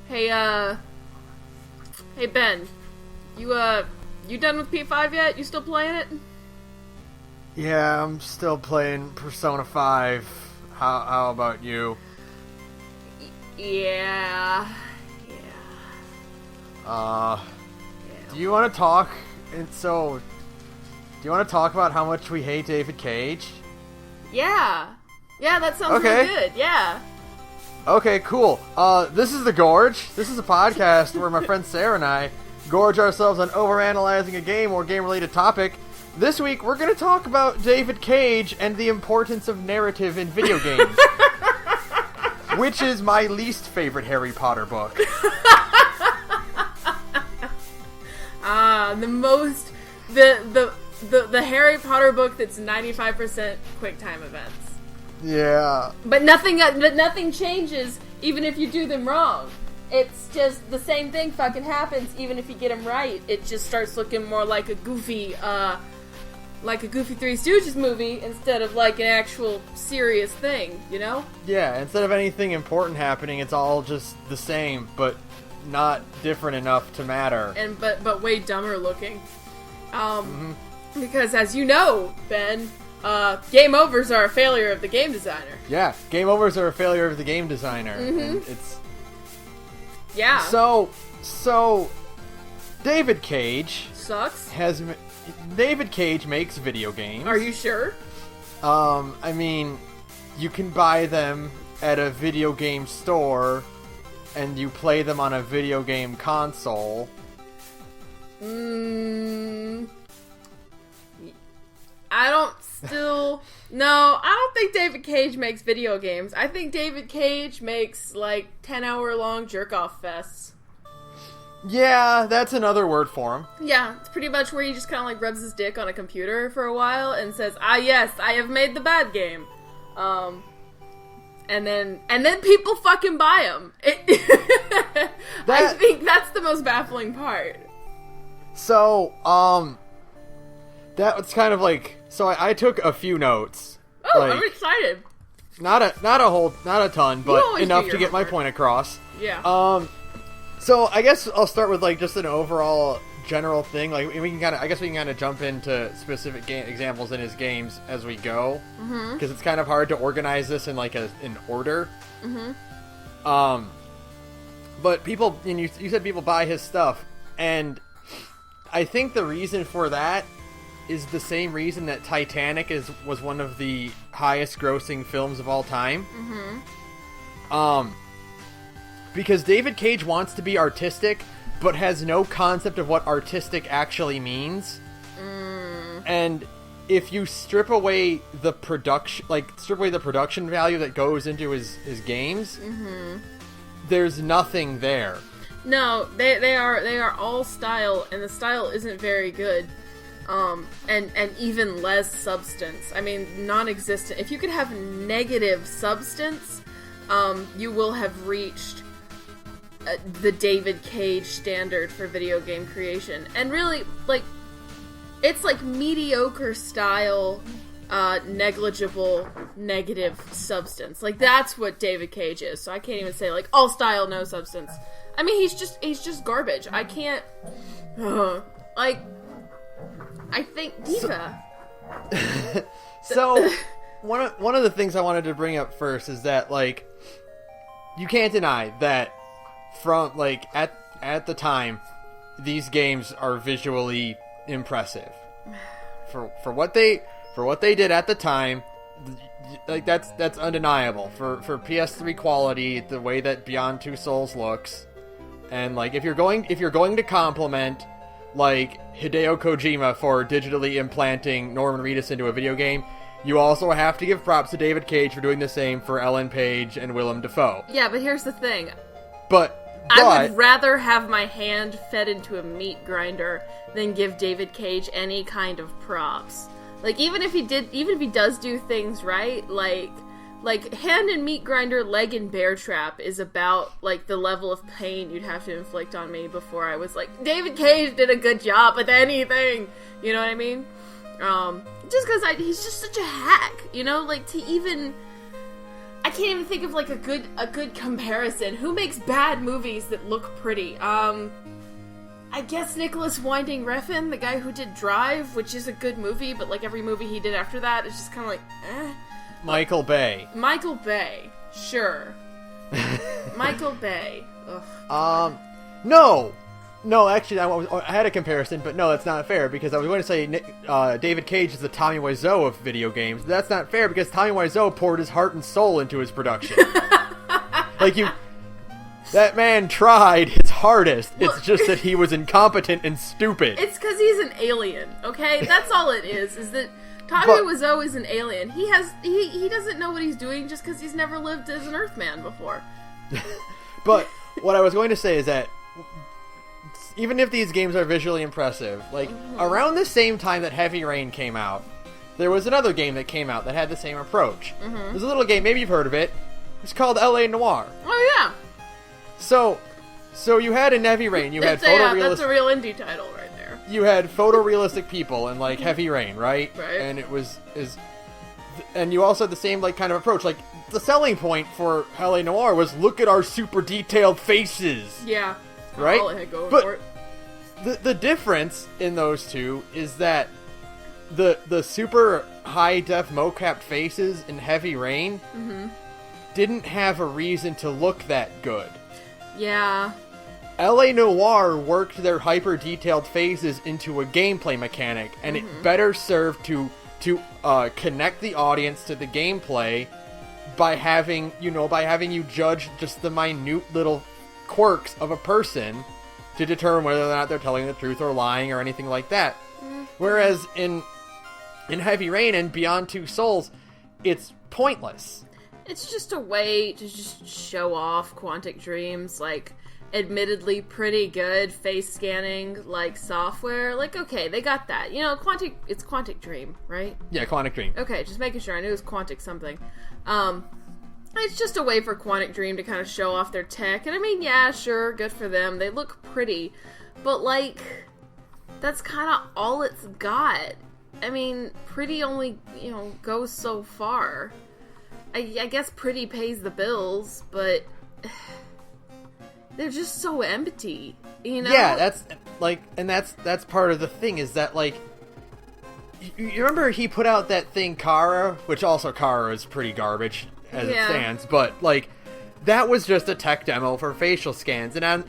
Hey, hey Ben, you done with P5 yet? You still playing it? Yeah, I'm still playing Persona 5. How about you? Yeah. Do you want to talk? Do you want to talk about how much we hate David Cage? Yeah, that sounds really good, yeah. Okay, cool. This is the Gorge. This is a podcast where my friend Sara and I gorge ourselves on overanalyzing a game or game-related topic. This week, we're going to talk about David Cage and the importance of narrative in video games. Which is my least favorite Harry Potter book. The Harry Potter book that's 95% QuickTime events. Yeah. But nothing changes even if you do them wrong. It's just the same thing fucking happens even if you get them right. It just starts looking more like a goofy Three Stooges movie instead of like an actual serious thing, you know? Yeah, instead of anything important happening, it's all just the same, but not different enough to matter. And but way dumber looking. Because as you know, Ben, game overs are a failure of the game designer. Yeah, game overs are a failure of the game designer. Mm-hmm. And it's... Yeah. So, David Cage... Sucks? David Cage makes video games. Are you sure? I mean, you can buy them at a video game store, and you play them on a video game console. I don't think David Cage makes video games. I think David Cage makes, 10-hour-long jerk-off fests. Yeah, that's another word for him. Yeah, it's pretty much where he just kind of, rubs his dick on a computer for a while and says, yes, I have made the bad game. And then people fucking buy him. I think that's the most baffling part. So, that was kind of so I took a few notes. Oh, I'm excited. Not a ton, but enough to get my point across. Yeah. So I guess I'll start with just an overall general thing. We can kind of jump into specific examples in his games as we go, because it's kind of hard to organize this in in order. But people, and you said people buy his stuff, and I think the reason for that is the same reason that Titanic was one of the highest grossing films of all time. Because David Cage wants to be artistic, but has no concept of what artistic actually means. And if you strip away the production value that goes into his games, there's nothing there. No, they are all style, and the style isn't very good. And even less substance. I mean, non-existent. If you could have negative substance, you will have reached the David Cage standard for video game creation. And really, it's mediocre style, negligible, negative substance. That's what David Cage is. So I can't even say, all style, no substance. I mean, he's just garbage. I can't... I think Diva. So one of the things I wanted to bring up first is that you can't deny that from at the time these games are visually impressive for what they did at the time. That's undeniable for PS3 quality, the way that Beyond Two Souls looks, and if you're going to compliment Hideo Kojima for digitally implanting Norman Reedus into a video game, you also have to give props to David Cage for doing the same for Ellen Page and Willem Dafoe. Yeah, but here's the thing. But I would rather have my hand fed into a meat grinder than give David Cage any kind of props. Even if he does do things right, hand and meat grinder, leg and bear trap is about the level of pain you'd have to inflict on me before I was David Cage did a good job with anything. You know what I mean? Just because he's just such a hack, to even... I can't even think of like a good comparison. Who makes bad movies that look pretty? I guess Nicholas Winding Refn, the guy who did Drive, which is a good movie, but like every movie he did after that is just kind of like, eh. Michael Bay. Michael Bay, sure. Michael Bay. Ugh. No, actually, I had a comparison, but no, that's not fair, because I was going to say David Cage is the Tommy Wiseau of video games. That's not fair, because Tommy Wiseau poured his heart and soul into his production. That man tried his hardest. It's just that he was incompetent and stupid. It's because he's an alien, okay? That's all it is that Tommy Wiseau is an alien. He doesn't know what he's doing just because he's never lived as an Earthman before. But what I was going to say is that even if these games are visually impressive, like, around the same time that Heavy Rain came out, there was another game that came out that had the same approach. There's a little game, maybe you've heard of it. It's called L.A. Noire. Oh, yeah. So you had in Heavy Rain, you had photorealistic... That's a real indie title right there. You had photorealistic people in, like, Heavy Rain, right? Right. And and you also had the same, like, kind of approach. Like, the selling point for L.A. Noire was, look at our super detailed faces. Yeah. Right? All it had going for it. The difference in those two is that the super high-def mocap faces in Heavy Rain didn't have a reason to look that good. Yeah. L.A. Noire worked their hyper-detailed faces into a gameplay mechanic, and it better served to connect the audience to the gameplay by having you judge just the minute little quirks of a person to determine whether or not they're telling the truth or lying or anything like that. Whereas in Heavy Rain and Beyond Two Souls, it's pointless. It's just a way to just show off Quantic Dream's, like, admittedly pretty good face scanning, like, software. Like, okay, they got that. You know, it's Quantic Dream, right? Yeah, Quantic Dream. Okay, just making sure. I knew it was Quantic something. It's just a way for Quantic Dream to kind of show off their tech. And I mean, yeah, sure, good for them. They look pretty. But, like, that's kind of all it's got. I mean, pretty only, goes so far. I guess pretty pays the bills, but they're just so empty, Yeah, that's part of the thing, is that, like, you remember he put out that thing, Kara, which also Kara is pretty garbage as it stands, but, like, that was just a tech demo for facial scans, and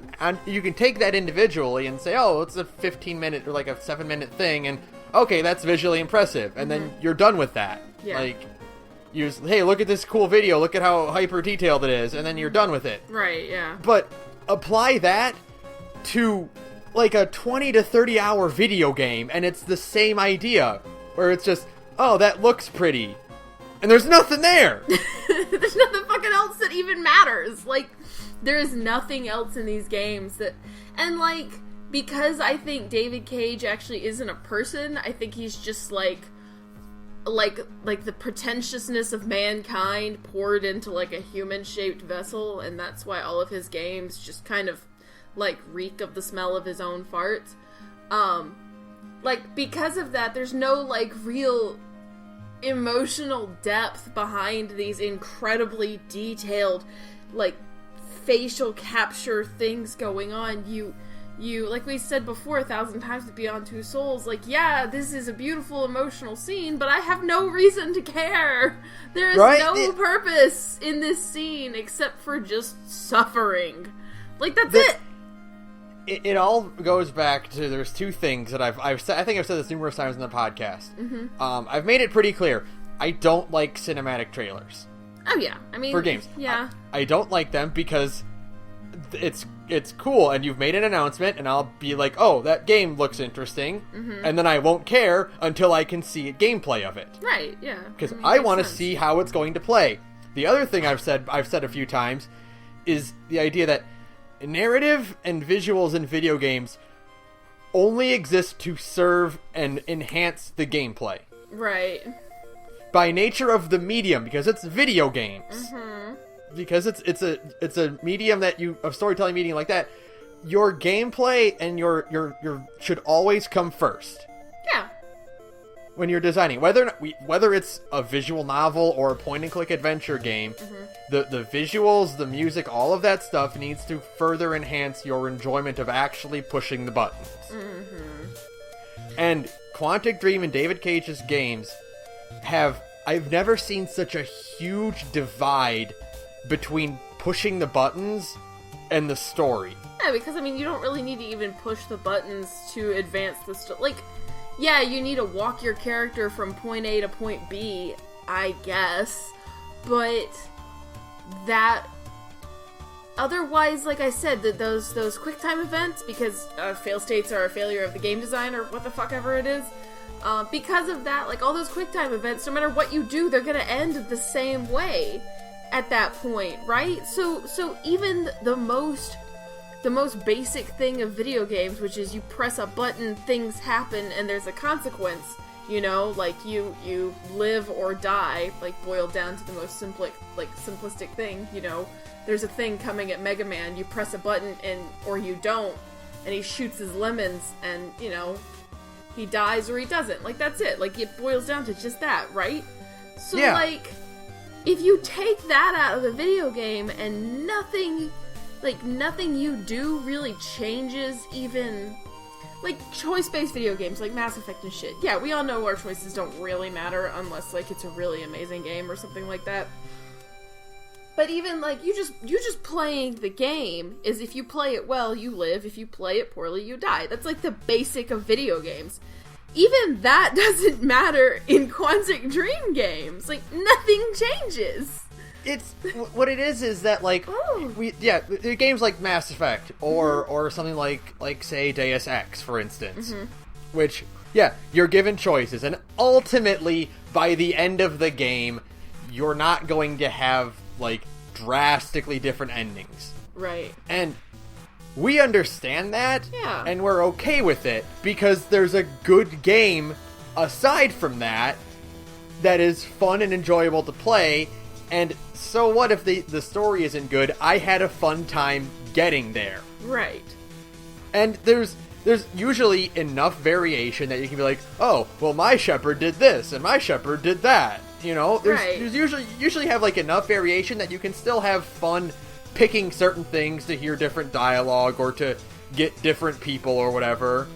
you can take that individually and say, oh, it's a 15-minute or, like, a 7-minute thing, and, okay, that's visually impressive, and then you're done with that. Yeah. Like, hey, look at this cool video, look at how hyper-detailed it is, and then you're done with it. Right, yeah. But apply that to, like, a 20 to 30 hour video game, and it's the same idea, where it's just, oh, that looks pretty. And there's nothing there! There's nothing fucking else that even matters! Like, there is nothing else in these games that... And, like, because I think David Cage actually isn't a person, I think he's just, like the pretentiousness of mankind poured into, like, a human-shaped vessel, and that's why all of his games just kind of, like, reek of the smell of his own farts. Like, because of that, there's no, like, real emotional depth behind these incredibly detailed, like, facial capture things going on. You, like we said before 1,000 times with Beyond Two Souls, like, yeah, this is a beautiful emotional scene, but I have no reason to care. There is no purpose in this scene except for just suffering. Like, that's it. It all goes back to, there's two things that I've said, I think I've said this numerous times in the podcast. I've made it pretty clear. I don't like cinematic trailers. Oh yeah, I mean, for games. Yeah. I don't like them because it's cool, and you've made an announcement, and I'll be like, oh, that game looks interesting, and then I won't care until I can see gameplay of it. Right, yeah. Because I want to see how it's going to play. The other thing I've said a few times, is the idea that narrative and visuals in video games only exist to serve and enhance the gameplay. Right. By nature of the medium, because it's video games. Because it's a medium a storytelling medium like that, your gameplay and your should always come first. Yeah. when you're designing, whether it's a visual novel or a point-and-click adventure game, the visuals, the music, all of that stuff needs to further enhance your enjoyment of actually pushing the buttons. And Quantic Dream and David Cage's games I've never seen such a huge divide between pushing the buttons and the story. Yeah, because, I mean, you don't really need to even push the buttons to advance the story. Like, yeah, you need to walk your character from point A to point B, I guess, but that... Otherwise, like I said, those QuickTime events, because fail states are a failure of the game design, or what the fuck ever it is, because of that, like, all those QuickTime events, no matter what you do, they're gonna end the same way at that point, right? So even the most basic thing of video games, which is you press a button, things happen, and there's a consequence, you know, like you live or die, like boiled down to the most simplistic thing, you know, there's a thing coming at Mega Man, you press a button or you don't, and he shoots his lemons, and, you know, he dies or he doesn't. Like, that's it. Like, it boils down to just that, right? So, yeah. Like, if you take that out of the video game and nothing you do really changes, even, like, choice-based video games, like Mass Effect and shit. Yeah, we all know our choices don't really matter unless, like, it's a really amazing game or something like that. But even, like, you just playing the game is, if you play it well, you live. If you play it poorly, you die. That's, like, the basic of video games. Even that doesn't matter in Quantic Dream games. Like, nothing changes. It's what it is that, like, games like Mass Effect or something like say Deus Ex, for instance, which, yeah, you're given choices, and ultimately by the end of the game, you're not going to have, like, drastically different endings. Right. And we understand that, yeah, and we're okay with it, because there's a good game aside from that is fun and enjoyable to play, and so what if the story isn't good? I had a fun time getting there. Right. And there's usually enough variation that you can be like, oh, well, my shepherd did this, and my shepherd did that. You know, there's usually have, like, enough variation that you can still have fun picking certain things to hear different dialogue or to get different people or whatever.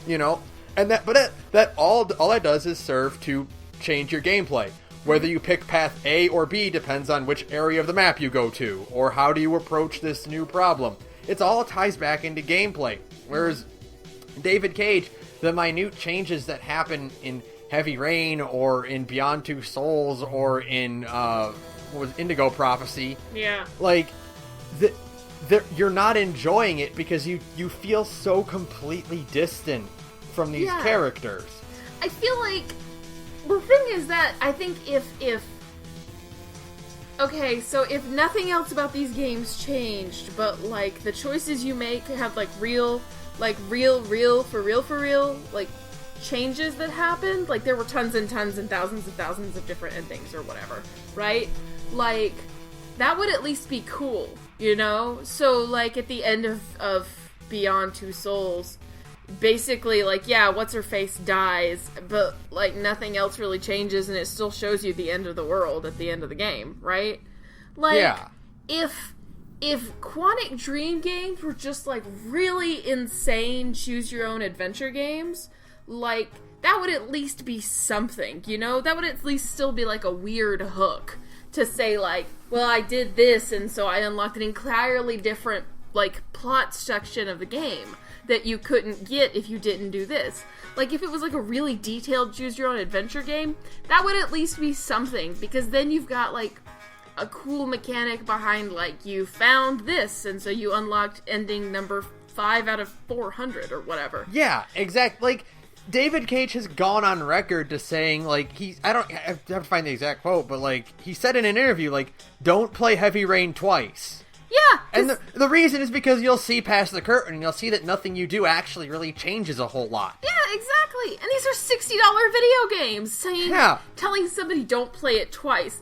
You know, and that all that does is serve to change your gameplay. Whether you pick path A or B depends on which area of the map you go to, or how do you approach this new problem. It's all ties back into gameplay. Whereas David Cage, the minute changes that happen in Heavy Rain or in Beyond Two Souls or in Indigo Prophecy, yeah, like, you're not enjoying it because you feel so completely distant from these characters. I feel like the thing is that I think if okay, so if nothing else about these games changed, but, like, the choices you make have, like, real for real, like, changes that happened, like, there were tons and thousands of different endings or whatever, right? Like, that would at least be cool, you know? So, like, at the end of Beyond Two Souls, basically, like, yeah, what's-her-face dies, but, like, nothing else really changes, and it still shows you the end of the world at the end of the game, right? Like, yeah. If Quantic Dream games were just, like, really insane choose-your-own-adventure games, like, that would at least be something, you know? That would at least still be, like, a weird hook to say, like, well, I did this, and so I unlocked an entirely different, like, plot section of the game that you couldn't get if you didn't do this. Like, if it was, like, a really detailed choose-your-own-adventure game, that would at least be something, because then you've got, like, a cool mechanic behind, like, you found this, and so you unlocked ending number 5 out of 400 or whatever. Yeah, exactly. Like, David Cage has gone on record to saying, like, I have to find the exact quote, but, like, he said in an interview, like, don't play Heavy Rain twice. Yeah! And the reason is because you'll see past the curtain, and you'll see that nothing you do actually really changes a whole lot. Yeah, exactly! And these are $60 video games, telling somebody don't play it twice.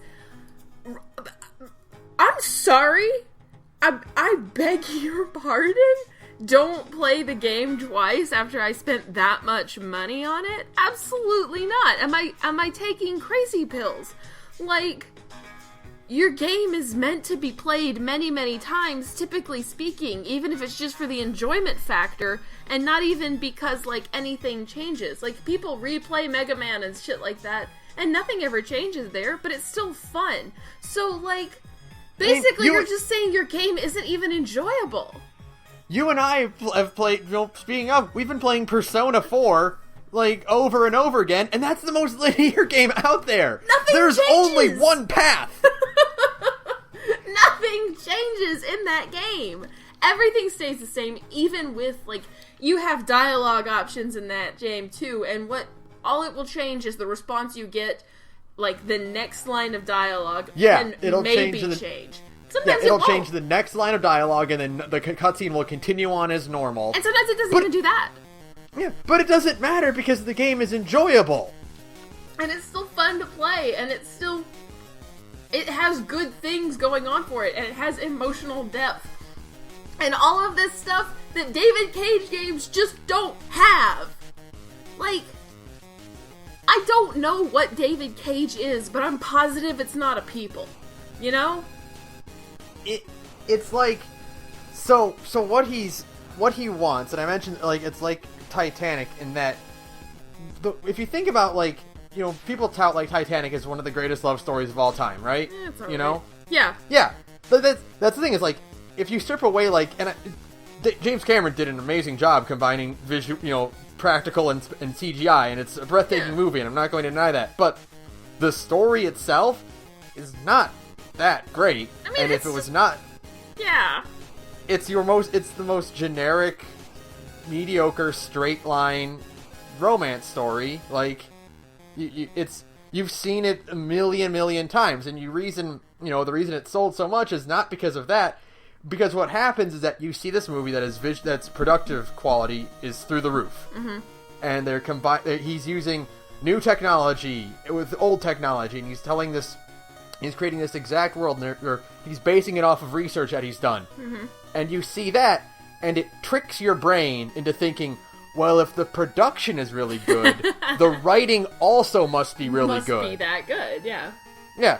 I'm sorry? I beg your pardon? don't play the game twice after I spent that much money on it? Absolutely not. Am I taking crazy pills? Like, your game is meant to be played many, many times, typically speaking, even if it's just for the enjoyment factor, and not even because, like, anything changes. Like, people replay Mega Man and shit like that, and nothing ever changes there, but it's still fun. So, like, basically, you're just saying your game isn't even enjoyable. You and I have played, speaking of, we've been playing Persona 4, like, over and over again, and that's the most linear game out there. There's changes. only one path. Nothing changes in that game. Everything stays the same, even with, like, you have dialogue options in that game, too, and all it will change is the response you get, like, the next line of dialogue, and it'll maybe change. Sometimes it'll change the next line of dialogue, and then the cutscene will continue on as normal. And sometimes it doesn't even do that. Yeah, but it doesn't matter because the game is enjoyable. And it's still fun to play, and it has good things going on for it, and it has emotional depth. And all of this stuff that David Cage games just don't have. Like, I don't know what David Cage is, but I'm positive it's not a people. You know? It's like, so what he wants, and I mentioned, like, it's like Titanic in that, if you think about, like, you know, people tout, like, Titanic as one of the greatest love stories of all time, right? It's all you right. know? Yeah. But that's the thing, is, like, if you strip away, like, James Cameron did an amazing job combining visual, you know, practical and CGI, and it's a breathtaking movie, and I'm not going to deny that, but the story itself is not that great. I mean, and if it was not, it's the most generic, mediocre, straight line romance story. Like, you've seen it a million times, and the reason it sold so much is not because of that. Because what happens is that you see this movie that's productive quality is through the roof, and he's using new technology with old technology, and he's creating this exact world, and he's basing it off of research that he's done. And you see that, and it tricks your brain into thinking, well, if the production is really good, the writing also must be really good. Must be that good, yeah. Yeah,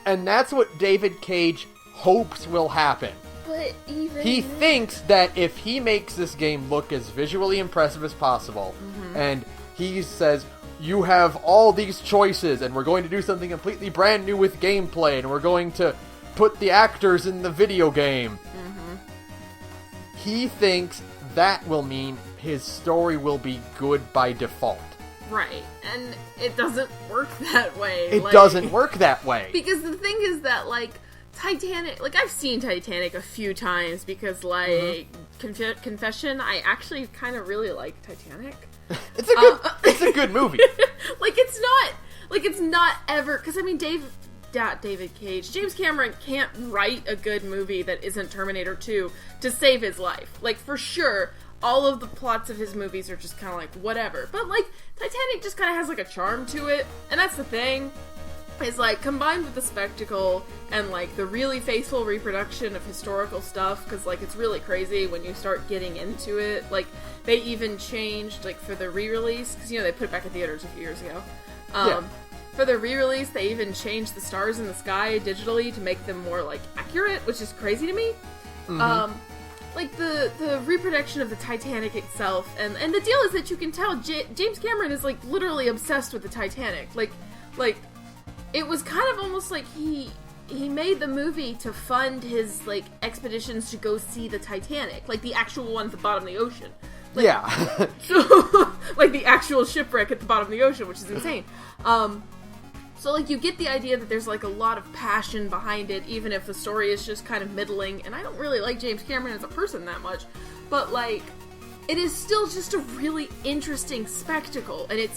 and that's what David Cage hopes will happen. But he thinks that if he makes this game look as visually impressive as possible, and he says, you have all these choices, and we're going to do something completely brand new with gameplay, and we're going to put the actors in the video game. He thinks that will mean his story will be good by default. Right, and it doesn't work that way. It doesn't work that way. Because the thing is that, like, Titanic, like, I've seen Titanic a few times because, like, confession, I actually kind of really like Titanic. It's a good movie. it's not ever, because, I mean, David Cage, James Cameron can't write a good movie that isn't Terminator 2 to save his life. Like, for sure, all of the plots of his movies are just kind of like, whatever. But, like, Titanic just kind of has, like, a charm to it, and that's the thing. Is, like, combined with the spectacle and, like, the really faithful reproduction of historical stuff, because, like, it's really crazy when you start getting into it. Like, they even changed, like, for the re-release, because, you know, they put it back in theaters a few years ago. For the re-release, they even changed the stars in the sky digitally to make them more, like, accurate, which is crazy to me. Like, the reproduction of the Titanic itself, and the deal is that you can tell James Cameron is, like, literally obsessed with the Titanic. Like, it was kind of almost like he made the movie to fund his, like, expeditions to go see the Titanic. Like, the actual one at the bottom of the ocean. Like, yeah. So, like, the actual shipwreck at the bottom of the ocean, which is insane. So, like, you get the idea that there's, like, a lot of passion behind it, even if the story is just kind of middling. And I don't really like James Cameron as a person that much. But, like, it is still just a really interesting spectacle. And it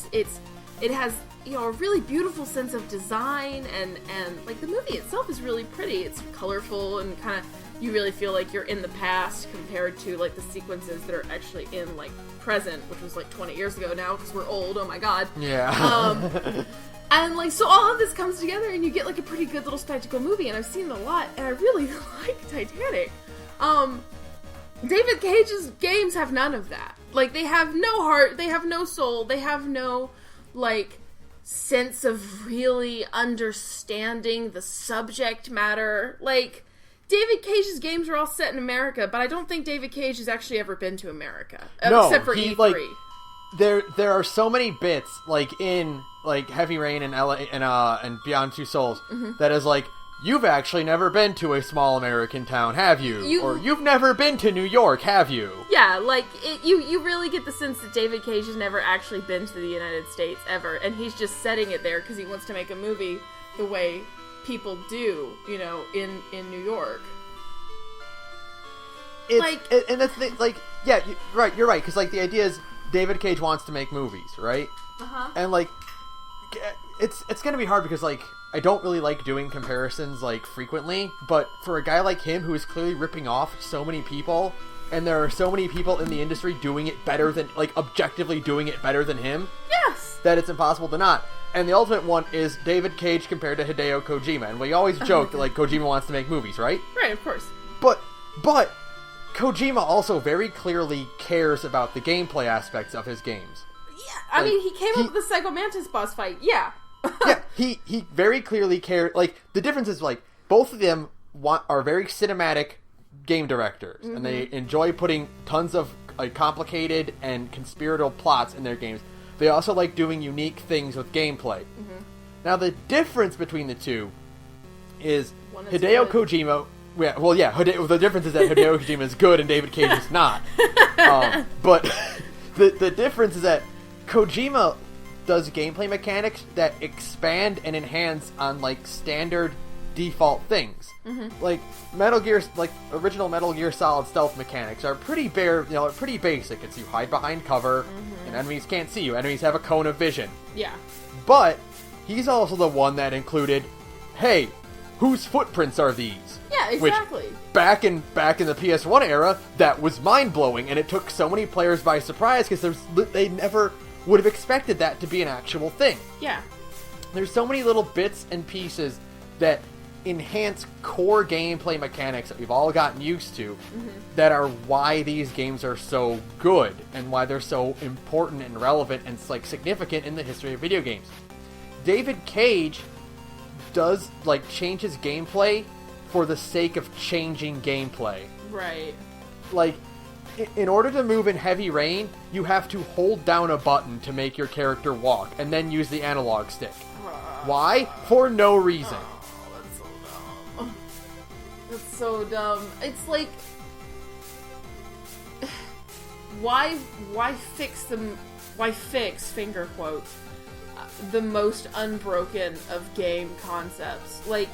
has, you know, a really beautiful sense of design, and like, the movie itself is really pretty. It's colorful, and kind of, you really feel like you're in the past compared to, like, the sequences that are actually in, like, present, which was, like, 20 years ago now, because we're old, oh my god. Yeah. And, like, so all of this comes together, and you get, like, a pretty good little spectacle movie, and I've seen it a lot, and I really like Titanic. David Cage's games have none of that. Like, they have no heart, they have no soul, they have no, like, sense of really understanding the subject matter. Like, David Cage's games are all set in America, but I don't think David Cage has actually ever been to America. No, except for E3. Like, there are so many bits, like, in, like, Heavy Rain and LA and Beyond Two Souls, that is like, you've actually never been to a small American town, have you? Or you've never been to New York, have you? Yeah, like, you really get the sense that David Cage has never actually been to the United States, ever, and he's just setting it there because he wants to make a movie the way people do, you know, in New York. And that's the, like, yeah, you're right, because, like, the idea is David Cage wants to make movies, right? Uh-huh. And, like, it's gonna be hard because, like, I don't really like doing comparisons, like, frequently, but for a guy like him who is clearly ripping off so many people, and there are so many people in the industry doing it better than, like, objectively doing it better than him, yes, that it's impossible to not. And the ultimate one is David Cage compared to Hideo Kojima, and we always joke that, like, Kojima wants to make movies, right? Right, of course. But Kojima also very clearly cares about the gameplay aspects of his games. Yeah, I mean, he came up with the Psycho Mantis boss fight, yeah. Yeah, he very clearly cared. Like, the difference is, like, both of them are very cinematic game directors, and they enjoy putting tons of, like, complicated and conspiratorial plots in their games. They also like doing unique things with gameplay. Now, the difference between the two is Hideo Kojima... the difference is that Hideo Kojima is good and David Cage is not. But the difference is that Kojima does gameplay mechanics that expand and enhance on, like, standard default things. Like, Metal Gear, like, original Metal Gear Solid stealth mechanics are pretty pretty basic. It's you hide behind cover, and enemies can't see you. Enemies have a cone of vision. Yeah. But he's also the one that included, hey, whose footprints are these? Yeah, exactly. Which, back in the PS1 era, that was mind-blowing, and it took so many players by surprise because they never would have expected that to be an actual thing. Yeah. There's so many little bits and pieces that enhance core gameplay mechanics that we've all gotten used to that are why these games are so good and why they're so important and relevant and, like, significant in the history of video games. David Cage does, like, changes gameplay for the sake of changing gameplay. Right. Like, in order to move in Heavy Rain, you have to hold down a button to make your character walk, and then use the analog stick. Why? For no reason. Oh, that's so dumb. It's like... Why fix, finger quotes, the most unbroken of game concepts? Like,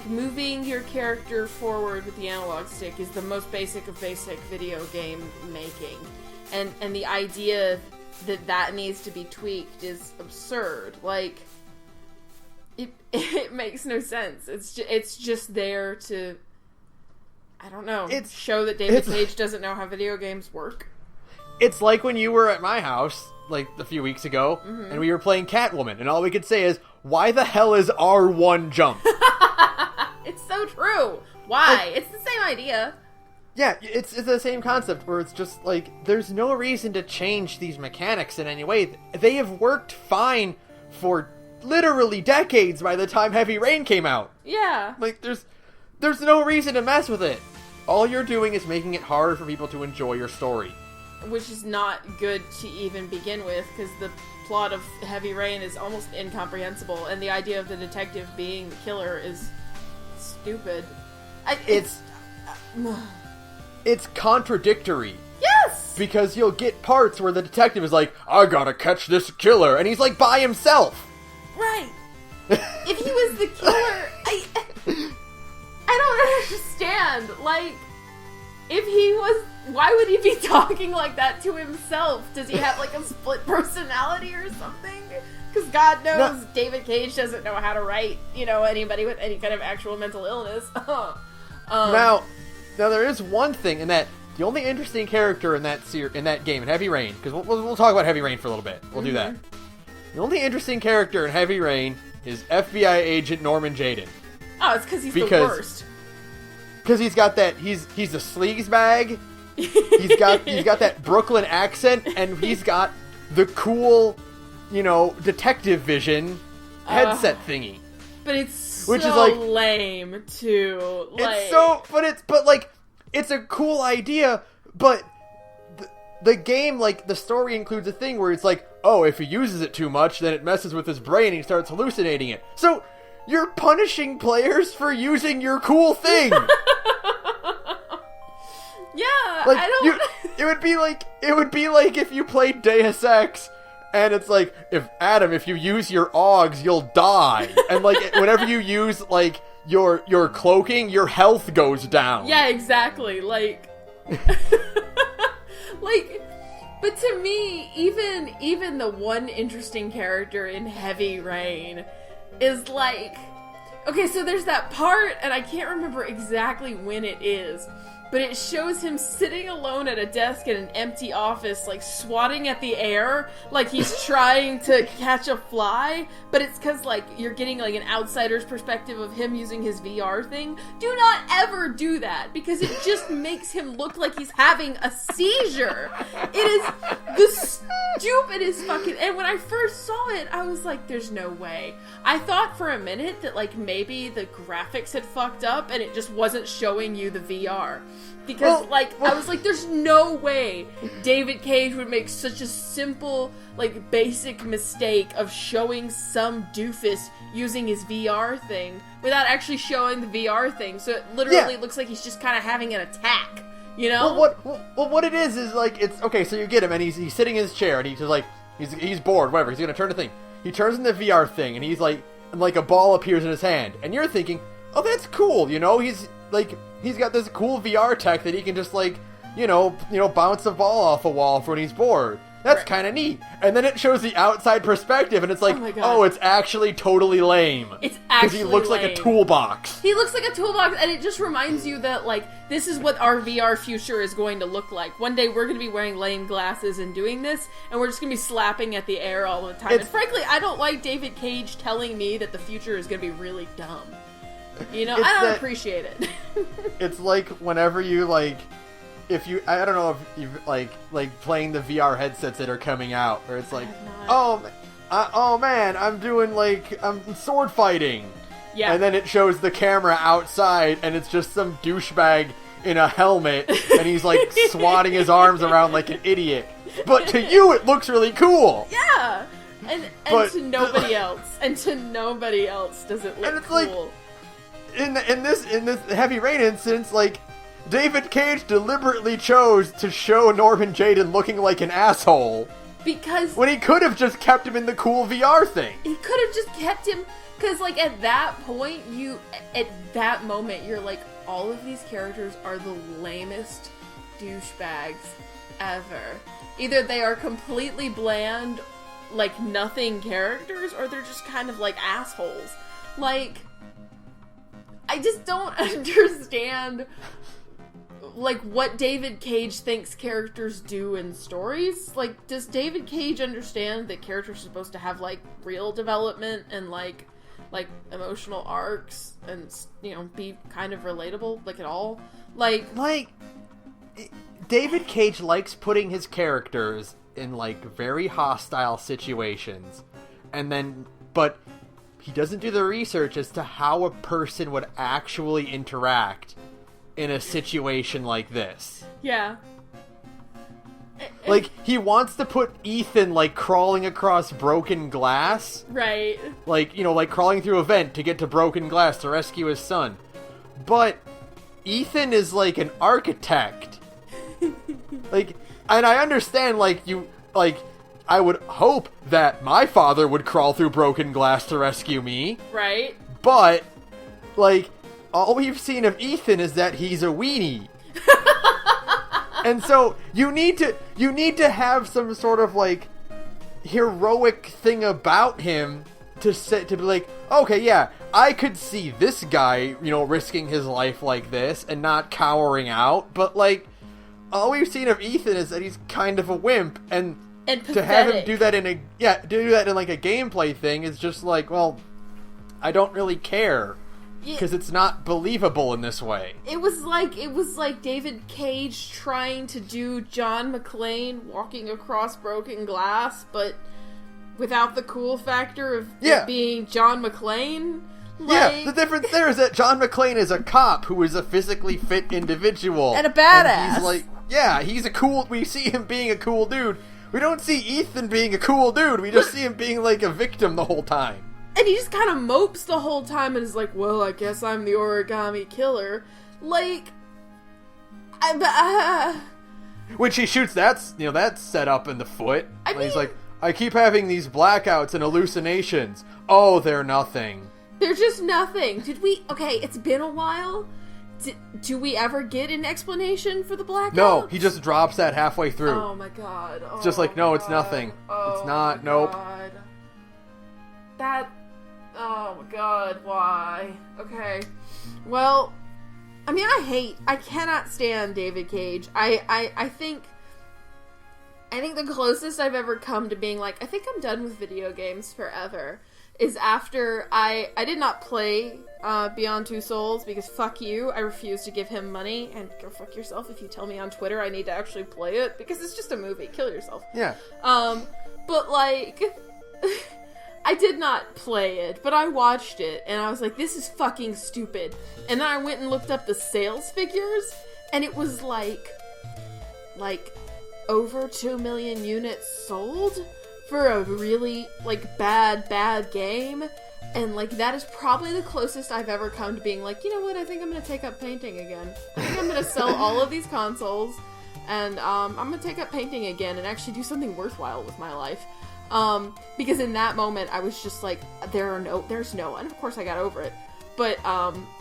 moving your character forward with the analog stick is the most basic of basic video game making. And the idea that needs to be tweaked is absurd. Like, it makes no sense. It's just there to, I don't know, show that David Cage doesn't know how video games work. It's like when you were at my house, like, a few weeks ago, and we were playing Catwoman, and all we could say is, why the hell is R1 jump? It's so true. Why? It's the same idea. Yeah, it's the same concept where it's just, like, there's no reason to change these mechanics in any way. They have worked fine for literally decades by the time Heavy Rain came out. Yeah. Like, there's no reason to mess with it. All you're doing is making it harder for people to enjoy your story. Which is not good to even begin with, because the plot of Heavy Rain is almost incomprehensible, and the idea of the detective being the killer is stupid. It's contradictory. Yes! Because you'll get parts where the detective is like, I gotta catch this killer, and he's, like, by himself. Right. If he was the killer, I don't understand. Like, if he was, why would he be talking like that to himself? Does he have, like, a split personality or something? Because God knows David Cage doesn't know how to write, anybody with any kind of actual mental illness. Now there is one thing in that the only interesting character in that game, in Heavy Rain, because we'll talk about Heavy Rain for a little bit. We'll do that. The only interesting character in Heavy Rain is FBI agent Norman Jayden. Oh, it's because he's the worst. Because he's got that, he's a sleaze bag, He's got that Brooklyn accent, and he's got the cool, detective vision headset thingy. But it's which so is like lame too. It's a cool idea, but the game, the story includes a thing where it's like, oh, if he uses it too much, then it messes with his brain and he starts hallucinating it. So you're punishing players for using your cool thing. Yeah, it would be like if you played Deus Ex, and it's like, if you use your augs, you'll die, and whenever you use your cloaking, your health goes down. Yeah, exactly. But to me, even the one interesting character in Heavy Rain is okay, so there's that part, and I can't remember exactly when it is, but it shows him sitting alone at a desk in an empty office, swatting at the air, like he's trying to catch a fly, but it's because, you're getting, an outsider's perspective of him using his VR thing. Do not ever do that, because it just makes him look like he's having a seizure. It is the stupidest fucking... And when I first saw it, I was like, there's no way. I thought for a minute that, maybe the graphics had fucked up, and it just wasn't showing you the VR. Because, I was like, there's no way David Cage would make such a simple, basic mistake of showing some doofus using his VR thing without actually showing the VR thing. So it literally looks like he's just kind of having an attack, Well, what it is it's, okay, so you get him, and he's sitting in his chair, and he's just he's bored, whatever, he's gonna turn the thing. He turns in the VR thing, and he's a ball appears in his hand, and you're thinking, oh, that's cool, he's got this cool VR tech that he can just bounce a ball off a wall for when he's bored. That's kind of neat. And then it shows the outside perspective, and it's oh, it's actually totally lame. It's actually because he looks lame. Like a toolbox. He looks like a toolbox, and it just reminds you that, this is what our VR future is going to look like. One day we're going to be wearing lame glasses and doing this, and we're just going to be slapping at the air all the time. And frankly, I don't like David Cage telling me that the future is going to be really dumb. I don't appreciate it. It's like whenever you, if you, I don't know if you've, playing the VR headsets that are coming out, where it's oh man, I'm doing, I'm sword fighting. Yeah. And then it shows the camera outside, and it's just some douchebag in a helmet, and he's, swatting his arms around like an idiot. But to you, it looks really cool. Yeah. And to nobody else. And to nobody else does it look cool. In this Heavy Rain instance, David Cage deliberately chose to show Norman Jayden looking like an asshole. Because... when he could have just kept him in the cool VR thing. He could have just kept him... Because, at that point, at that moment, you're like, all of these characters are the lamest douchebags ever. Either they are completely bland, nothing characters, or they're just kind of, assholes. I just don't understand, what David Cage thinks characters do in stories. Does David Cage understand that characters are supposed to have, real development and, emotional arcs and, be kind of relatable, at all? David Cage likes putting his characters in, very hostile situations, but he doesn't do the research as to how a person would actually interact in a situation like this. Yeah. He wants to put Ethan, crawling across broken glass. Right. Crawling through a vent to get to broken glass to rescue his son. But Ethan is, an architect. And I understand, I would hope that my father would crawl through broken glass to rescue me. Right. But, all we've seen of Ethan is that he's a weenie. And so, you need to have some sort of, heroic thing about him to be okay, yeah, I could see this guy, risking his life like this and not cowering out, but, all we've seen of Ethan is that he's kind of a wimp, and to have him do that in a gameplay thing is just well, I don't really care because it's not believable in this way. It was like David Cage trying to do John McClane walking across broken glass, but without the cool factor of it being John McClane. Yeah, the difference there is that John McClane is a cop who is a physically fit individual. And a badass. And he's like, he's a cool... We see him being a cool dude. We don't see Ethan being a cool dude. We just see him being, like, a victim the whole time. And he just kind of mopes the whole time and is like, well, I guess I'm the origami killer. Like... When she shoots, that's set up in the foot. He's like, I keep having these blackouts and hallucinations. Oh, they're nothing. They're just nothing. Okay, it's been a while. Do we ever get an explanation for the blackout? No, he just drops that halfway through. Oh my god. It's just like, no, it's nothing. It's not, nope. God. Oh my god, why? Okay. Well, I mean, I cannot stand David Cage. I think the closest I've ever come to being like, I think I'm done with video games forever, is after I did not play Beyond Two Souls, because fuck you, I refuse to give him money, and go fuck yourself if you tell me on Twitter I need to actually play it, because it's just a movie, kill yourself. Yeah. But like, I did not play it, but I watched it, and I was like, this is fucking stupid. And then I went and looked up the sales figures, and it was like over 2 million units sold for a really, like, bad game. And, like, that is probably the closest I've ever come to being like, you know what, I think I'm gonna take up painting again. I think I'm gonna sell all of these consoles, and, I'm gonna take up painting again and actually do something worthwhile with my life. Because in that moment, I was just like, there's no, and of course I got over it. But,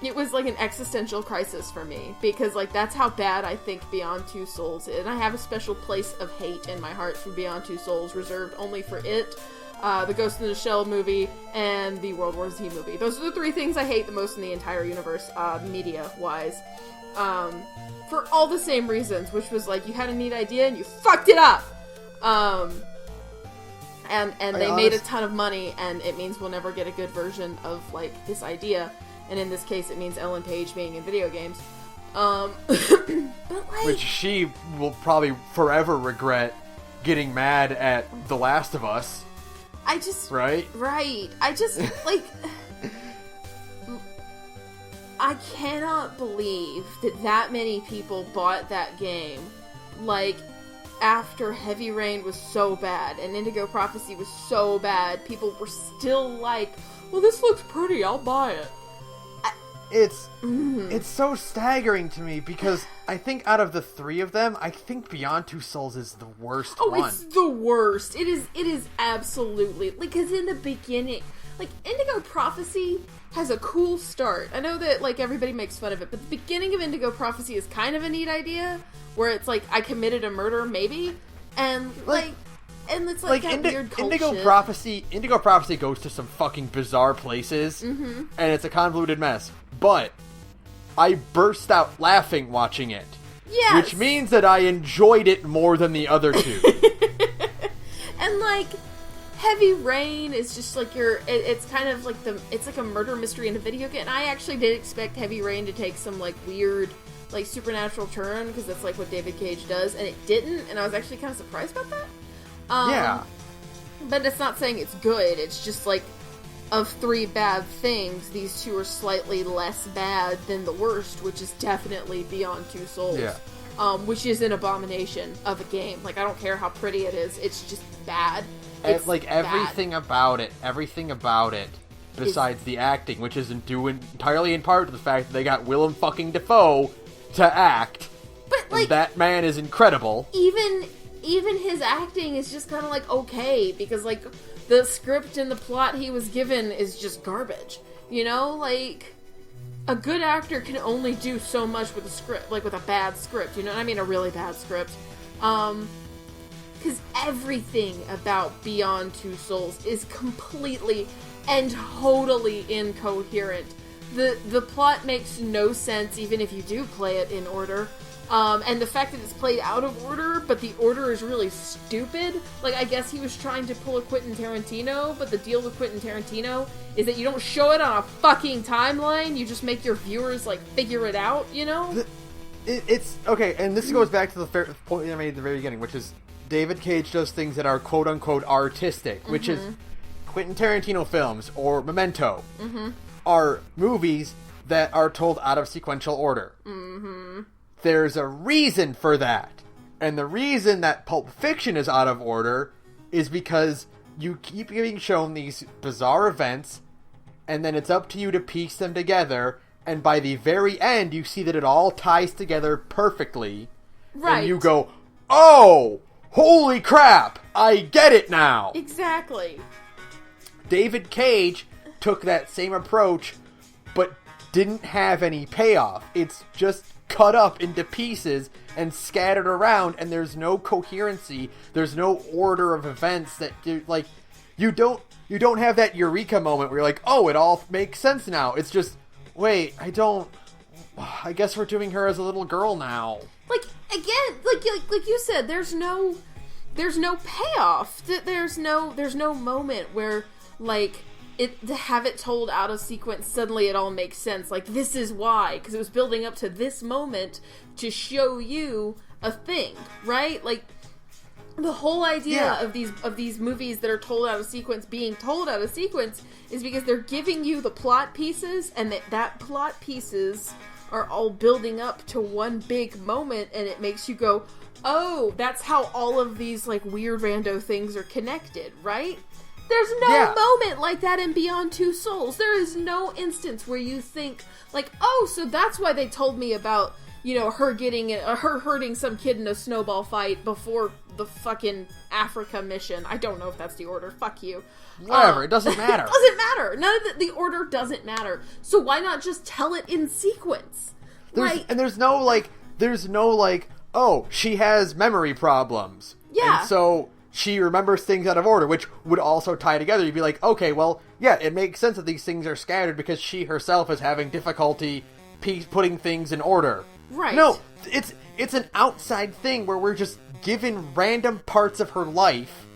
it was like an existential crisis for me, because, like, that's how bad I think Beyond Two Souls is. And I have a special place of hate in my heart for Beyond Two Souls, reserved only for it, the Ghost in the Shell movie, and the World War Z movie. Those are the three things I hate the most in the entire universe, media-wise. For all the same reasons, which was, like, you had a neat idea and you fucked it up! And they made a ton of money, and it means we'll never get a good version of, like, this idea. And in this case, it means Ellen Page being in video games. But, like... Which she will probably forever regret getting mad at The Last of Us. Right? Right. I just, like... I cannot believe that many people bought that game, like... after Heavy Rain was so bad and Indigo Prophecy was so bad, people were still like, well, this looks pretty, I'll buy it. It's so staggering to me, because I think out of the three of them, I think Beyond Two Souls is the worst one. Oh, it's the worst. It is absolutely, like, because in the beginning, like, Indigo Prophecy has a cool start. I know that, like, everybody makes fun of it, but the beginning of Indigo Prophecy is kind of a neat idea, where it's like, I committed a murder, maybe, and, like and it's like that weird cult Indigo shit. Indigo Prophecy goes to some fucking bizarre places, and it's a convoluted mess, but I burst out laughing watching it. Yes! Which means that I enjoyed it more than the other two. And, like, Heavy Rain is just like it's kind of like it's like a murder mystery in a video game, and I actually did expect Heavy Rain to take some, like, weird, like, supernatural turn, because that's, like, what David Cage does, and it didn't, and I was actually kind of surprised about that. Yeah. But it's not saying it's good, it's just, like, of three bad things, these two are slightly less bad than the worst, which is definitely Beyond Two Souls. Yeah. Which is an abomination of a game. Like, I don't care how pretty it is, it's just bad. It's like, everything about it, besides the acting, which isn't due entirely in part to the fact that they got Willem fucking Dafoe to act. But, like, that man is incredible. Even his acting is just kind of, like, okay, because, like, the script and the plot he was given is just garbage. You know? Like, a good actor can only do so much with a script, like, with a bad script, you know what I mean? A really bad script. Because everything about Beyond Two Souls is completely and totally incoherent. The plot makes no sense, even if you do play it in order. And the fact that it's played out of order, but the order is really stupid. Like, I guess he was trying to pull a Quentin Tarantino, but the deal with Quentin Tarantino is that you don't show it on a fucking timeline, you just make your viewers, like, figure it out, you know? It's, okay, and this goes back to the point I made at the very beginning, which is David Cage does things that are quote-unquote artistic, which is Quentin Tarantino films, or Memento, are movies that are told out of sequential order. There's a reason for that. And the reason that Pulp Fiction is out of order is because you keep getting shown these bizarre events, and then it's up to you to piece them together, and by the very end, you see that it all ties together perfectly. Right. And you go, oh, holy crap, I get it now. Exactly. David Cage took that same approach, but didn't have any payoff. It's just cut up into pieces and scattered around, and there's no coherency, there's no order of events that do, like, you don't have that eureka moment where you're like, oh, it all makes sense now. It's just, wait, I guess we're doing her as a little girl now. Like, again, like you said, there's no payoff. There's no moment where, like, to have it told out of sequence, suddenly it all makes sense. Like, this is why, because it was building up to this moment to show you a thing, right? Like, the whole idea of these movies that are told out of sequence being told out of sequence is because they're giving you the plot pieces, and that plot pieces are all building up to one big moment, and it makes you go, oh, that's how all of these, like, weird rando things are connected, right? There's no moment like that in Beyond Two Souls. There is no instance where you think, like, oh, so that's why they told me about, you know, her hurting some kid in a snowball fight before the fucking Africa mission. I don't know if that's the order. Fuck you. Whatever, it doesn't matter. It doesn't matter. None of the order doesn't matter. So why not just tell it in sequence? There's no like, oh, she has memory problems. Yeah. And so she remembers things out of order, which would also tie together. You'd be like, okay, well, yeah, it makes sense that these things are scattered because she herself is having difficulty putting things in order. Right. No, it's an outside thing where we're just given random parts of her life,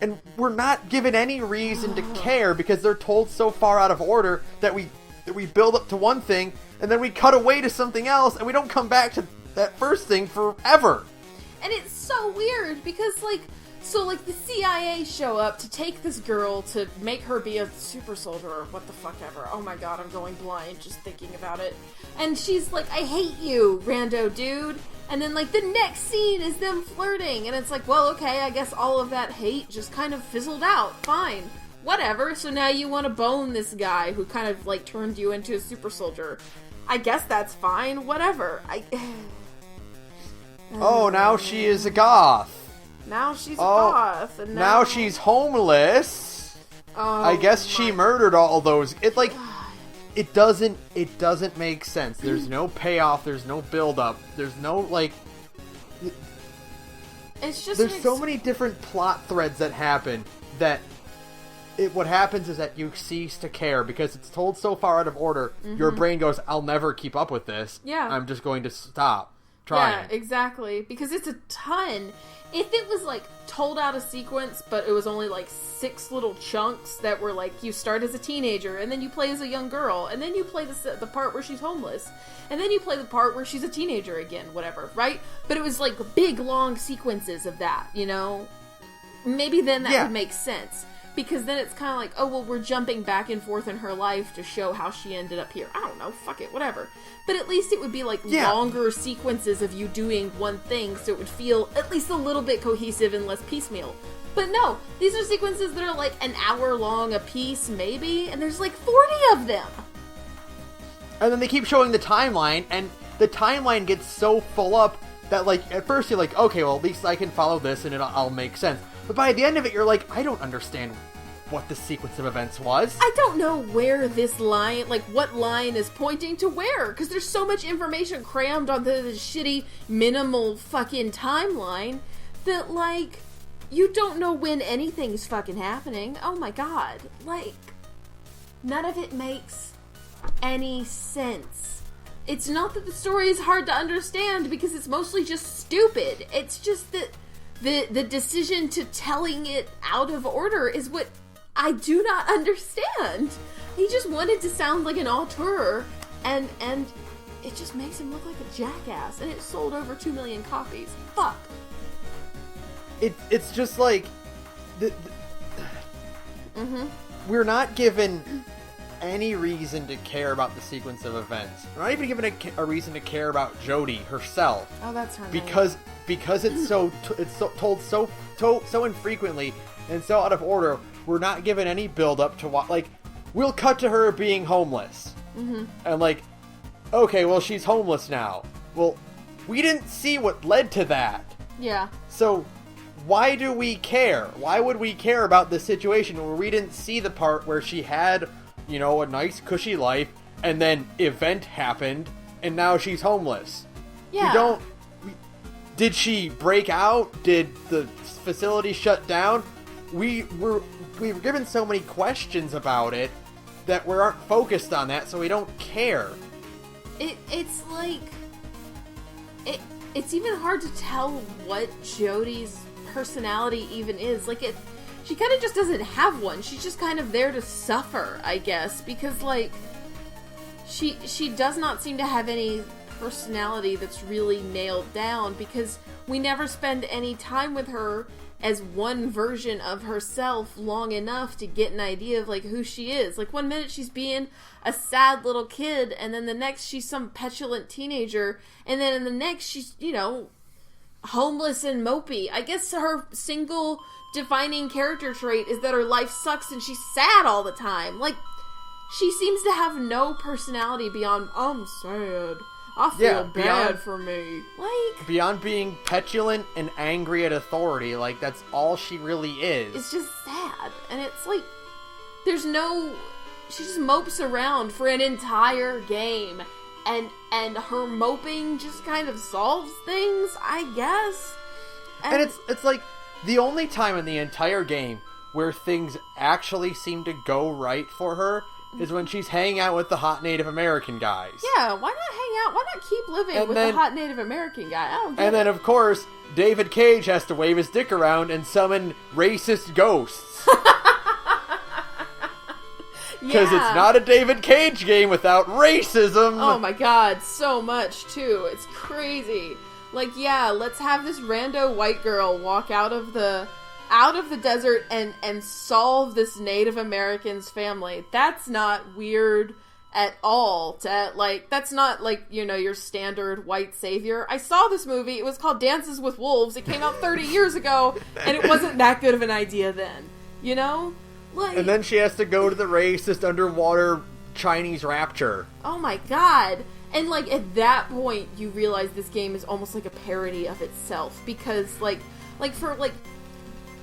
and we're not given any reason to care because they're told so far out of order that we build up to one thing, and then we cut away to something else, and we don't come back to that first thing forever. And it's so weird because, like, the CIA show up to take this girl to make her be a super soldier or what the fuck ever. Oh my god, I'm going blind just thinking about it. And she's like, I hate you, rando dude. And then, like, the next scene is them flirting. And it's like, well, okay, I guess all of that hate just kind of fizzled out. Fine. Whatever. So now you want to bone this guy who kind of, like, turned you into a super soldier. I guess that's fine. Whatever. Oh, now she is a goth. Now she's a goth. And now she's homeless. Oh, I guess she murdered all those. It doesn't make sense. There's no payoff. There's no build up. There's no, like, it's just there's so many different plot threads that happen that what happens is that you cease to care because it's told so far out of order. Your brain goes, I'll never keep up with this. Yeah. I'm just going to stop trying. Yeah, exactly. Because it's a ton. If it was, like, told out of sequence, but it was only, like, 6 little chunks that were, like, you start as a teenager, and then you play as a young girl, and then you play the part where she's homeless, and then you play the part where she's a teenager again, whatever, right? But it was, like, big, long sequences of that, you know? Maybe then that would make sense. Because then it's kind of like, oh, well, we're jumping back and forth in her life to show how she ended up here. I don't know, fuck it, whatever. But at least it would be, like, longer sequences of you doing one thing, so it would feel at least a little bit cohesive and less piecemeal. But no, these are sequences that are, like, an hour long a piece, maybe, and there's, like, 40 of them! And then they keep showing the timeline, and the timeline gets so full up that, like, at first you're like, okay, well, at least I can follow this and it'll make sense. But by the end of it, you're like, I don't understand what the sequence of events was. I don't know where this line, like, what line is pointing to where, because there's so much information crammed onto the shitty, minimal fucking timeline that, like, you don't know when anything's fucking happening. Oh my god. Like, none of it makes any sense. it's not that the story is hard to understand, because it's mostly just stupid. It's just that the decision to telling it out of order is what I do not understand. He just wanted to sound like an auteur, and it just makes him look like a jackass, and it sold over 2 million copies. Fuck. It's just like... We're not given any reason to care about the sequence of events. We're not even given a reason to care about Jodie herself. Oh, that's her name. Because it's told so infrequently and so out of order. We're not given any build up to what, like, we'll cut to her being homeless. And like, okay, well, she's homeless now. Well, we didn't see what led to that. Yeah. So why do we care? Why would we care about the situation where we didn't see the part where she had, you know, a nice cushy life, and then event happened, and now she's homeless? Yeah. Did she break out? Did the facility shut down? We were given so many questions about it that we aren't focused on that, so we don't care. It's like... It's even hard to tell what Jodie's personality even is. Like, she kind of just doesn't have one. She's just kind of there to suffer, I guess, because, like, she does not seem to have any personality that's really nailed down, because we never spend any time with her as one version of herself long enough to get an idea of, like, who she is. Like, one minute she's being a sad little kid, and then the next she's some petulant teenager, and then in the next she's, you know, homeless and mopey. I guess her single defining character trait is that her life sucks and she's sad all the time. Like, she seems to have no personality beyond, I'm sad, I feel bad for me. Like, beyond being petulant and angry at authority, like, that's all she really is. It's just sad. And it's like, there's no... She just mopes around for an entire game. And her moping just kind of solves things, I guess. And it's like, the only time in the entire game where things actually seem to go right for her is when she's hanging out with the hot Native American guys. Yeah, why not hang out? Why not keep living with the hot Native American guy? I don't get it. And then, of course, David Cage has to wave his dick around and summon racist ghosts. Because it's not a David Cage game without racism. Oh my god, so much, too. It's crazy. Like, yeah, let's have this rando white girl walk out of the desert and solve this Native American's family. That's not weird at all. That's not, like, you know, your standard white savior. I saw this movie. It was called Dances with Wolves. It came out 30 years ago, and it wasn't that good of an idea then. You know? Like, and then she has to go to the racist underwater Chinese rapture. Oh my god. And, like, at that point, you realize this game is almost like a parody of itself. Because, like,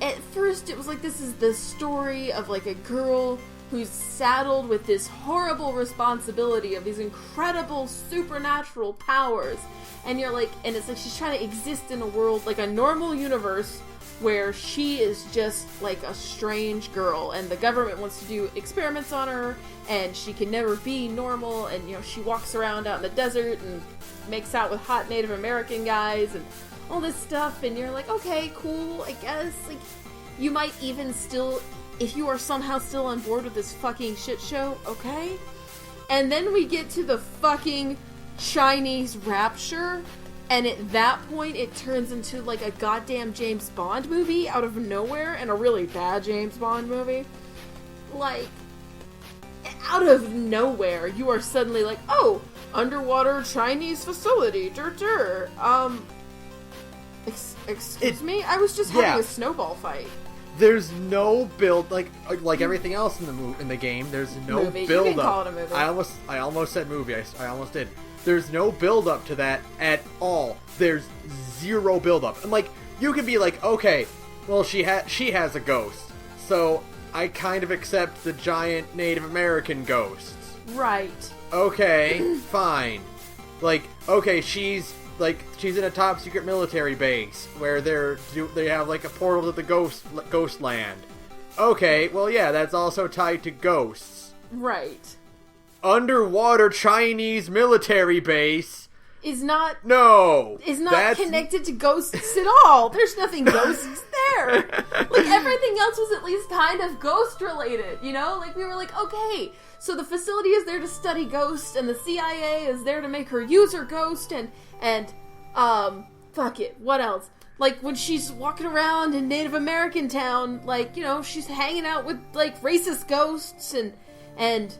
at first it was like, this is the story of, like, a girl who's saddled with this horrible responsibility of these incredible supernatural powers. And you're like, and it's like she's trying to exist in a world, like a normal universe, where she is just like a strange girl, and the government wants to do experiments on her, and she can never be normal, and, you know, she walks around out in the desert and makes out with hot Native American guys and all this stuff, and you're like, okay, cool, I guess. Like, you might even still, if you are somehow still on board with this fucking shit show, okay? And then we get to the fucking Chinese rapture, and at that point, it turns into, like, a goddamn James Bond movie out of nowhere, and a really bad James Bond movie. Like, out of nowhere, you are suddenly like, oh, underwater Chinese facility, excuse me? I was just having a snowball fight. There's no build, like everything else in the game, there's no movie. build You can up. call it a movie. I almost said movie, I almost did. There's no build up to that at all. There's zero build up. And, like, you can be like, okay, well, she has a ghost, so I kind of accept the giant Native American ghosts. Right. Okay, fine. Like, okay, she's in a top secret military base where they have, like, a portal to the ghost land. Okay, well, yeah, that's also tied to ghosts. Right. underwater Chinese military base is not connected to ghosts at all. There's nothing ghosts there. Like, everything else was at least kind of ghost related, you know? Like, we were like, okay, so the facility is there to study ghosts, and the CIA is there to make her use her ghost, and fuck it, what else? Like, when she's walking around in Native American town, like, you know, she's hanging out with, like, racist ghosts, and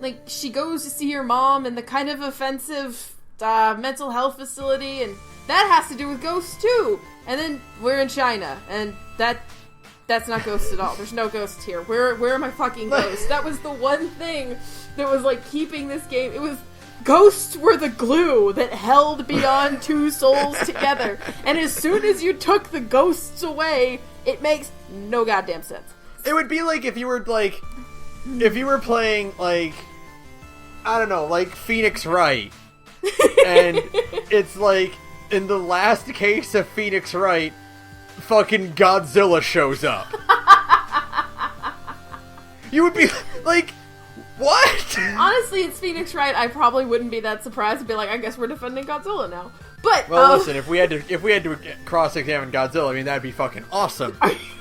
like, she goes to see her mom in the kind of offensive mental health facility, and that has to do with ghosts too. And then we're in China, and that's not ghosts at all. There's no ghosts here. Where are my fucking ghosts? That was the one thing that was like keeping this game. It was ghosts were the glue that held Beyond Two Souls together. And as soon as you took the ghosts away, it makes no goddamn sense. It would be like if you were playing like, I don't know, like Phoenix Wright. And it's like, in the last case of Phoenix Wright, fucking Godzilla shows up. You would be like, what? Honestly, it's Phoenix Wright. I probably wouldn't be that surprised. I'd be like, I guess we're defending Godzilla now. But well, listen, if we had to cross-examine Godzilla, I mean, that'd be fucking awesome.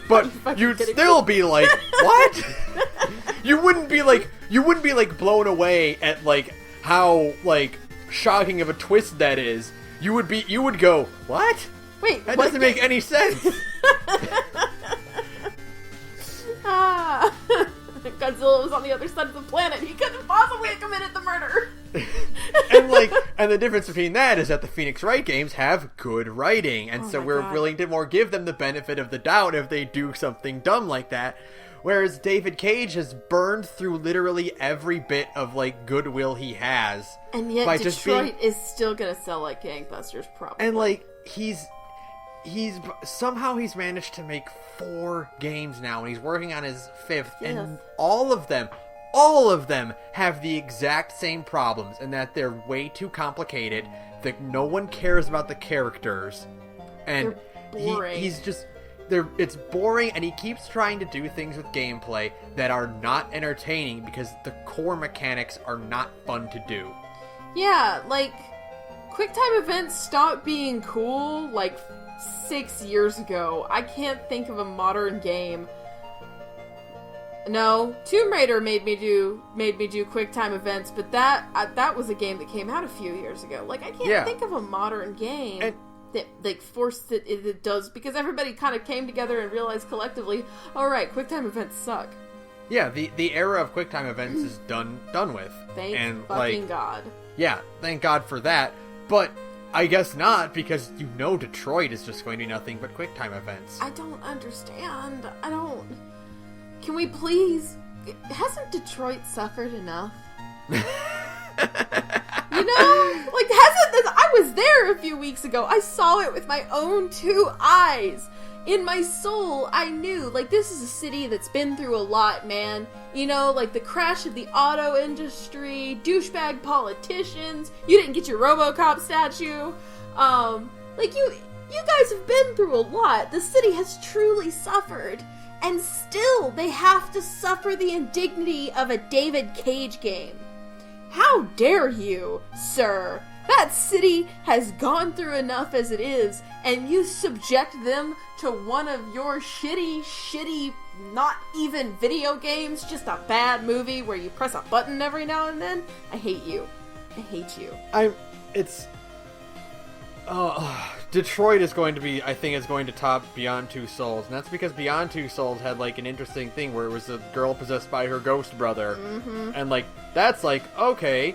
But you'd still be like, what? You wouldn't be like blown away at like how like shocking of a twist that is. You would go, what? Wait, that doesn't make any sense. Godzilla was on the other side of the planet. He couldn't possibly have committed the murder. and the difference between that is that the Phoenix Wright games have good writing, and so we're willing to give them the benefit of the doubt if they do something dumb like that. Whereas David Cage has burned through literally every bit of like goodwill he has, and yet by Detroit is still gonna sell like gangbusters, probably. And like he's somehow managed to make 4 games now, and he's working on his 5th, and all of them have the exact same problems, and that they're way too complicated, that no one cares about the characters, and it's boring, and he keeps trying to do things with gameplay that are not entertaining because the core mechanics are not fun to do. Yeah, like, QuickTime events stopped being cool, like, 6 years ago. I can't think of a modern game. No, Tomb Raider made me do QuickTime events, but that was a game that came out a few years ago. Like, I can't think of a modern game that like forced it does, because everybody kind of came together and realized collectively, all right, QuickTime events suck. Yeah, the era of QuickTime events is done with. Thank fucking God. Yeah, thank God for that. But I guess not, because Detroit is just going to be nothing but QuickTime events. I don't understand. Can we please... Hasn't Detroit suffered enough? You know? Like, I was there a few weeks ago. I saw it with my own 2 eyes. In my soul, I knew, like, this is a city that's been through a lot, man. You know, like the crash of the auto industry, douchebag politicians, you didn't get your RoboCop statue. Like, you guys have been through a lot. The city has truly suffered. And still, they have to suffer the indignity of a David Cage game. How dare you, sir? That city has gone through enough as it is, and you subject them to one of your shitty, not even video games, just a bad movie where you press a button every now and then? I hate you. I hate you. Detroit is going to top Beyond Two Souls, and that's because Beyond Two Souls had like an interesting thing where it was a girl possessed by her ghost brother, and like that's like, okay,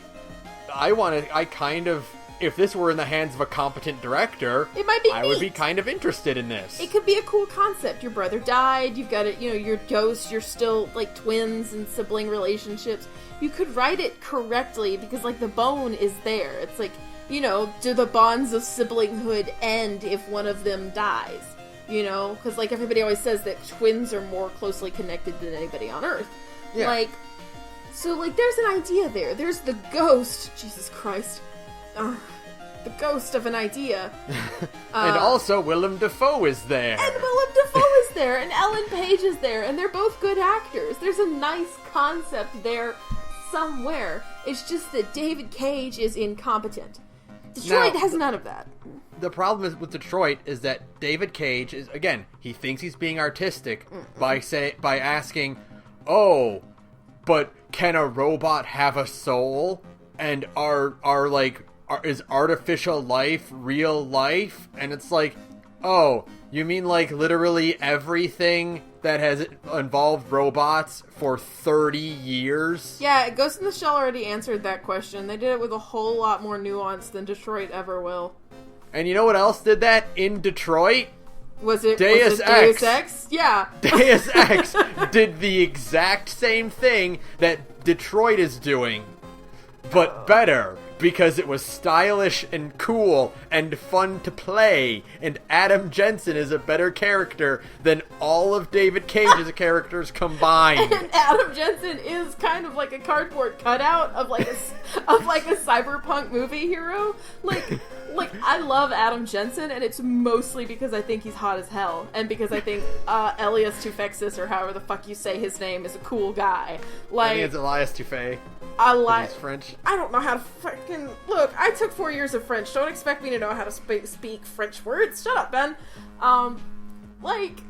if this were in the hands of a competent director, it might be I would be kind of interested in this. It could be a cool concept. Your brother died, you've got it, your ghosts, you're still like twins and sibling relationships. You could write it correctly because like the bone is there. It's like, do the bonds of siblinghood end if one of them dies? Because like everybody always says that twins are more closely connected than anybody on Earth. Yeah. Like, so like there's an idea there. There's the ghost. Jesus Christ. The ghost of an idea. And also Willem Dafoe is there. And Willem Dafoe is there. And Ellen Page is there. And they're both good actors. There's a nice concept there somewhere. It's just that David Cage is incompetent. Detroit has none of that. The problem is with Detroit is that David Cage is, again, he thinks he's being artistic by asking, oh, but can a robot have a soul? And is artificial life real life? And it's like, oh, you mean like literally everything that has involved robots for 30 years? Yeah, Ghost in the Shell already answered that question. They did it with a whole lot more nuance than Detroit ever will. And you know what else did that in Detroit? Was it Deus Ex? Yeah. Deus Ex did the exact same thing that Detroit is doing, but better, because it was stylish and cool and fun to play, and Adam Jensen is a better character than all of David Cage's characters combined. And Adam Jensen is kind of like a cardboard cutout of like a cyberpunk movie hero. Like I love Adam Jensen, and it's mostly because I think he's hot as hell, and because I think Elias Toufexis, or however the fuck you say his name, is a cool guy. Like, I think it's Elias Toufé. He's French. I don't know how to fucking look. I took 4 years of French. Don't expect me to know how to speak French words. Shut up, Ben. Like,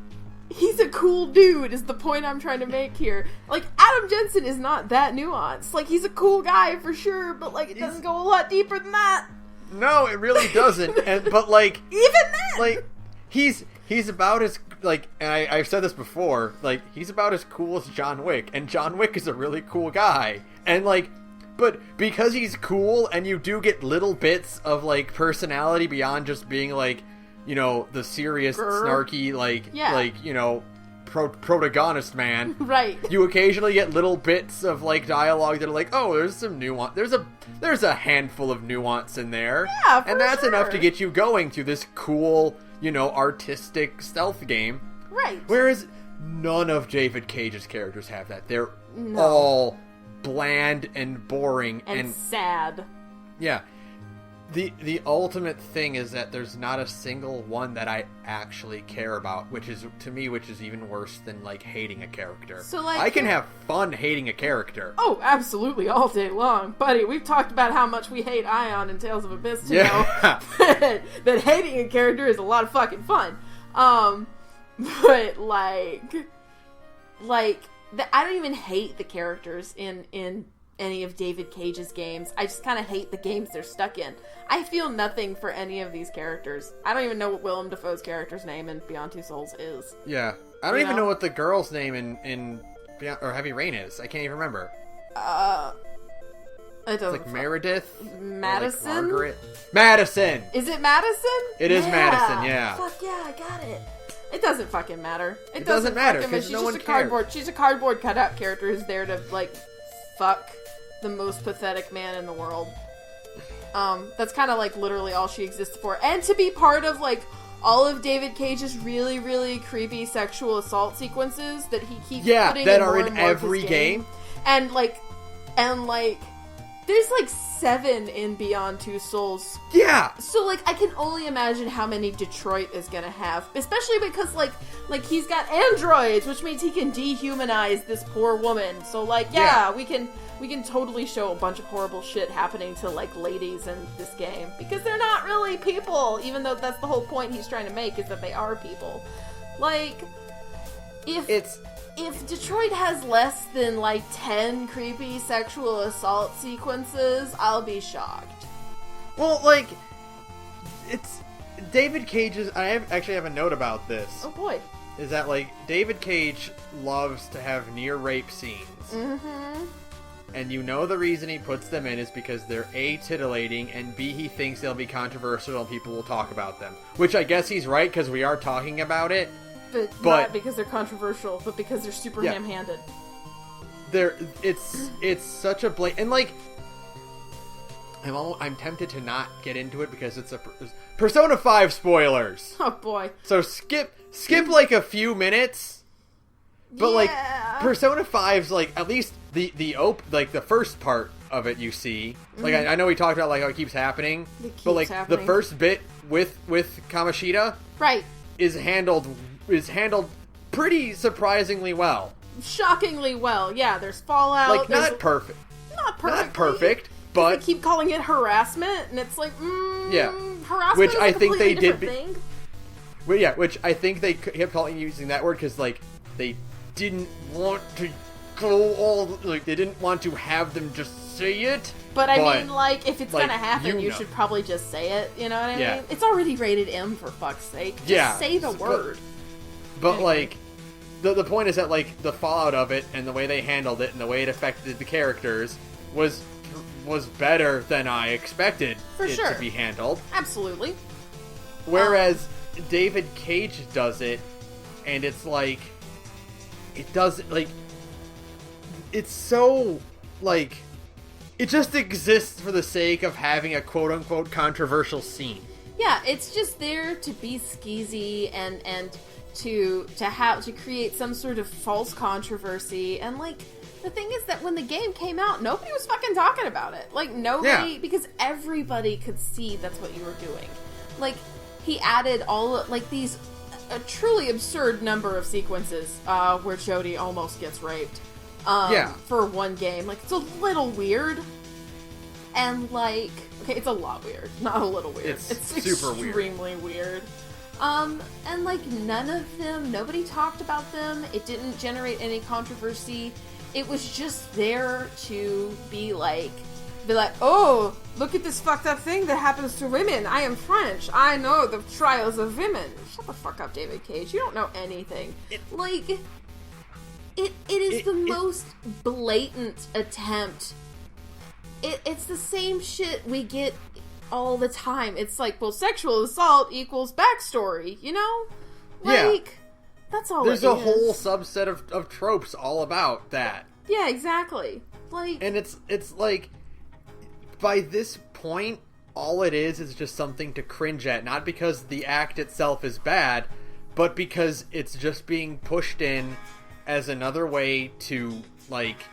he's a cool dude is the point I'm trying to make here. Like, Adam Jensen is not that nuanced. Like, he's a cool guy for sure, but like, it doesn't go a lot deeper than that. No, it really doesn't. But like, even then, like, he's about as like, and I've said this before. Like, he's about as cool as John Wick, and John Wick is a really cool guy. And like, but because he's cool, and you do get little bits of like personality beyond just being like, you know, the serious, snarky, protagonist man. Right. You occasionally get little bits of like dialogue that are like, oh, there's some nuance. There's a handful of nuance in there. Yeah, and that's enough to get you going to this cool, you know, artistic stealth game. Right. Whereas none of David Cage's characters have that. They're all bland and boring and sad. Yeah. The ultimate thing is that there's not a single one that I actually care about, which is even worse than like hating a character. So like, I can have fun hating a character. Oh, absolutely, all day long, buddy. We've talked about how much we hate Ion in Tales of Abyss to know that hating a character is a lot of fucking fun. But I don't even hate the characters in any of David Cage's games. I just kind of hate the games they're stuck in. I feel nothing for any of these characters. I don't even know what Willem Dafoe's character's name in Beyond Two Souls is. Yeah. I don't even know what the girl's name in Beyond, or Heavy Rain is. I can't even remember. It doesn't. It's like Meredith? Madison? Like Margaret? Madison! Is it Madison? It is Madison, yeah. Fuck yeah, I got it. It doesn't fucking matter. It doesn't matter, because no one cares. She's a cardboard cutout character who's there to, like, fuck the most pathetic man in the world. That's kind of like literally all she exists for. And to be part of like all of David Cage's really, really creepy sexual assault sequences that he keeps putting that in are more in and more every of his game. And like there's like 7 in Beyond Two Souls. Yeah. So like I can only imagine how many Detroit is gonna have, especially because like he's got androids, which means he can dehumanize this poor woman. So like we can totally show a bunch of horrible shit happening to like ladies in this game because they're not really people, even though that's the whole point he's trying to make is that they are people. Like if Detroit has less than, like, 10 creepy sexual assault sequences, I'll be shocked. Well, like, it's David Cage's... I actually have a note about this. Oh, boy. Is that, like, David Cage loves to have near-rape scenes. Mm-hmm. And you know the reason he puts them in is because they're A, titillating, and B, he thinks they'll be controversial and people will talk about them. Which I guess he's right, because we are talking about it. But not because they're controversial, but because they're super ham-handed. It's such a blatant... And, like, I'm tempted to not get into it because it's Persona 5 spoilers! Oh, boy. So skip, like, a few minutes. But, like, Persona 5's, like, at least the first part of it you see. Like, I know we talked about, like, how it keeps happening. But, like, the first bit with Kamoshida... Right. is handled pretty surprisingly well. Shockingly well, yeah. There's fallout. Like, not perfect. No, perfectly. Not perfect, but they keep calling it harassment, and it's like, yeah, harassment which is a I think they completely did. different thing. Well, yeah, which I think they kept using that word because like they didn't want to go all like they didn't want to have them just say it. But I mean, like, if it's like, gonna happen, you know. should probably just say it. You know what I Yeah. mean? It's already rated M, for fuck's sake. Just Yeah, say the word. But like, the point is that like the fallout of it and the way they handled it and the way it affected the characters was better than I expected For it sure. to be handled. Absolutely. Whereas David Cage does it, and it's like, it doesn't like. It's so like. It just exists for the sake of having a quote-unquote controversial scene. Yeah, it's just there to be skeezy and to create some sort of false controversy. And like, the thing is that when the game came out, nobody was fucking talking about it. Like, nobody, because everybody could see that's what you were doing. Like, he added these a truly absurd number of sequences where Jodie almost gets raped. For one game. Like, it's a little weird. And, like, okay, it's a lot weird. Not a little weird. It's super extremely weird. And, like, nobody talked about them. It didn't generate any controversy. It was just there to be like, oh, look at this fucked up thing that happens to women. I am French. I know the trials of women. Shut the fuck up, David Cage. You don't know anything. It is the most blatant attempt. It's the same shit we get all the time. It's like, well, sexual assault equals backstory, you know? Like, that's all There's it is. a whole subset of tropes all about that. Yeah, exactly. Like, and it's like, by this point, all it is just something to cringe at. Not because the act itself is bad, but because it's just being pushed in as another way to, like,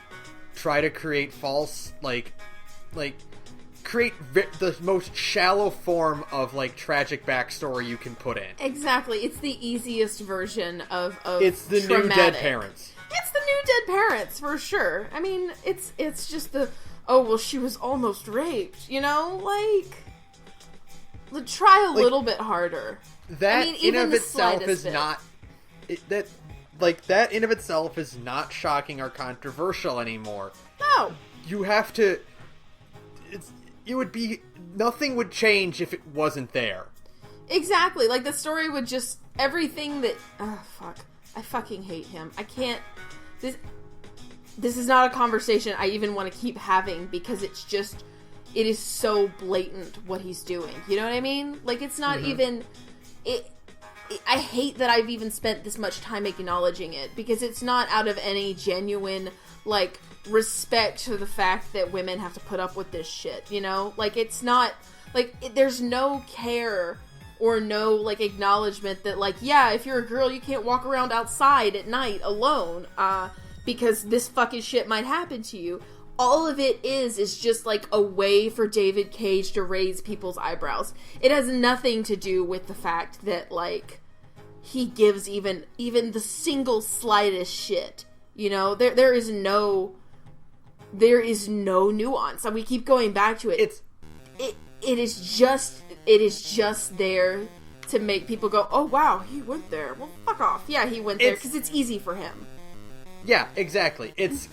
try to create false, create the most shallow form of, like, tragic backstory you can put in. Exactly. It's the easiest version of It's the traumatic. new dead parents. It's the new dead parents, for sure. I mean, it's just oh, well, she was almost raped, you know? Like, try a little bit harder. That in of itself is bit. not... that in of itself is not shocking or controversial anymore. No. You have to... Nothing would change if it wasn't there. Exactly. Like, the story would just... Everything that... Oh, fuck. I fucking hate him. I can't... This is not a conversation I even want to keep having because it's just... It is so blatant what he's doing. You know what I mean? Like, it's not even... I hate that I've even spent this much time acknowledging it because it's not out of any genuine, like, respect to the fact that women have to put up with this shit, you know? Like, it's not... Like, there's no care or no, like, acknowledgement that, like, yeah, if you're a girl, you can't walk around outside at night alone, because this fucking shit might happen to you. All of it is just, like, a way for David Cage to raise people's eyebrows. It has nothing to do with the fact that, like, he gives even the single slightest shit. You know? There is no nuance. And we keep going back to it. It is just there to make people go, oh wow, he went there. Well, fuck off. Yeah, he went there because it's easy for him. Yeah, exactly. It's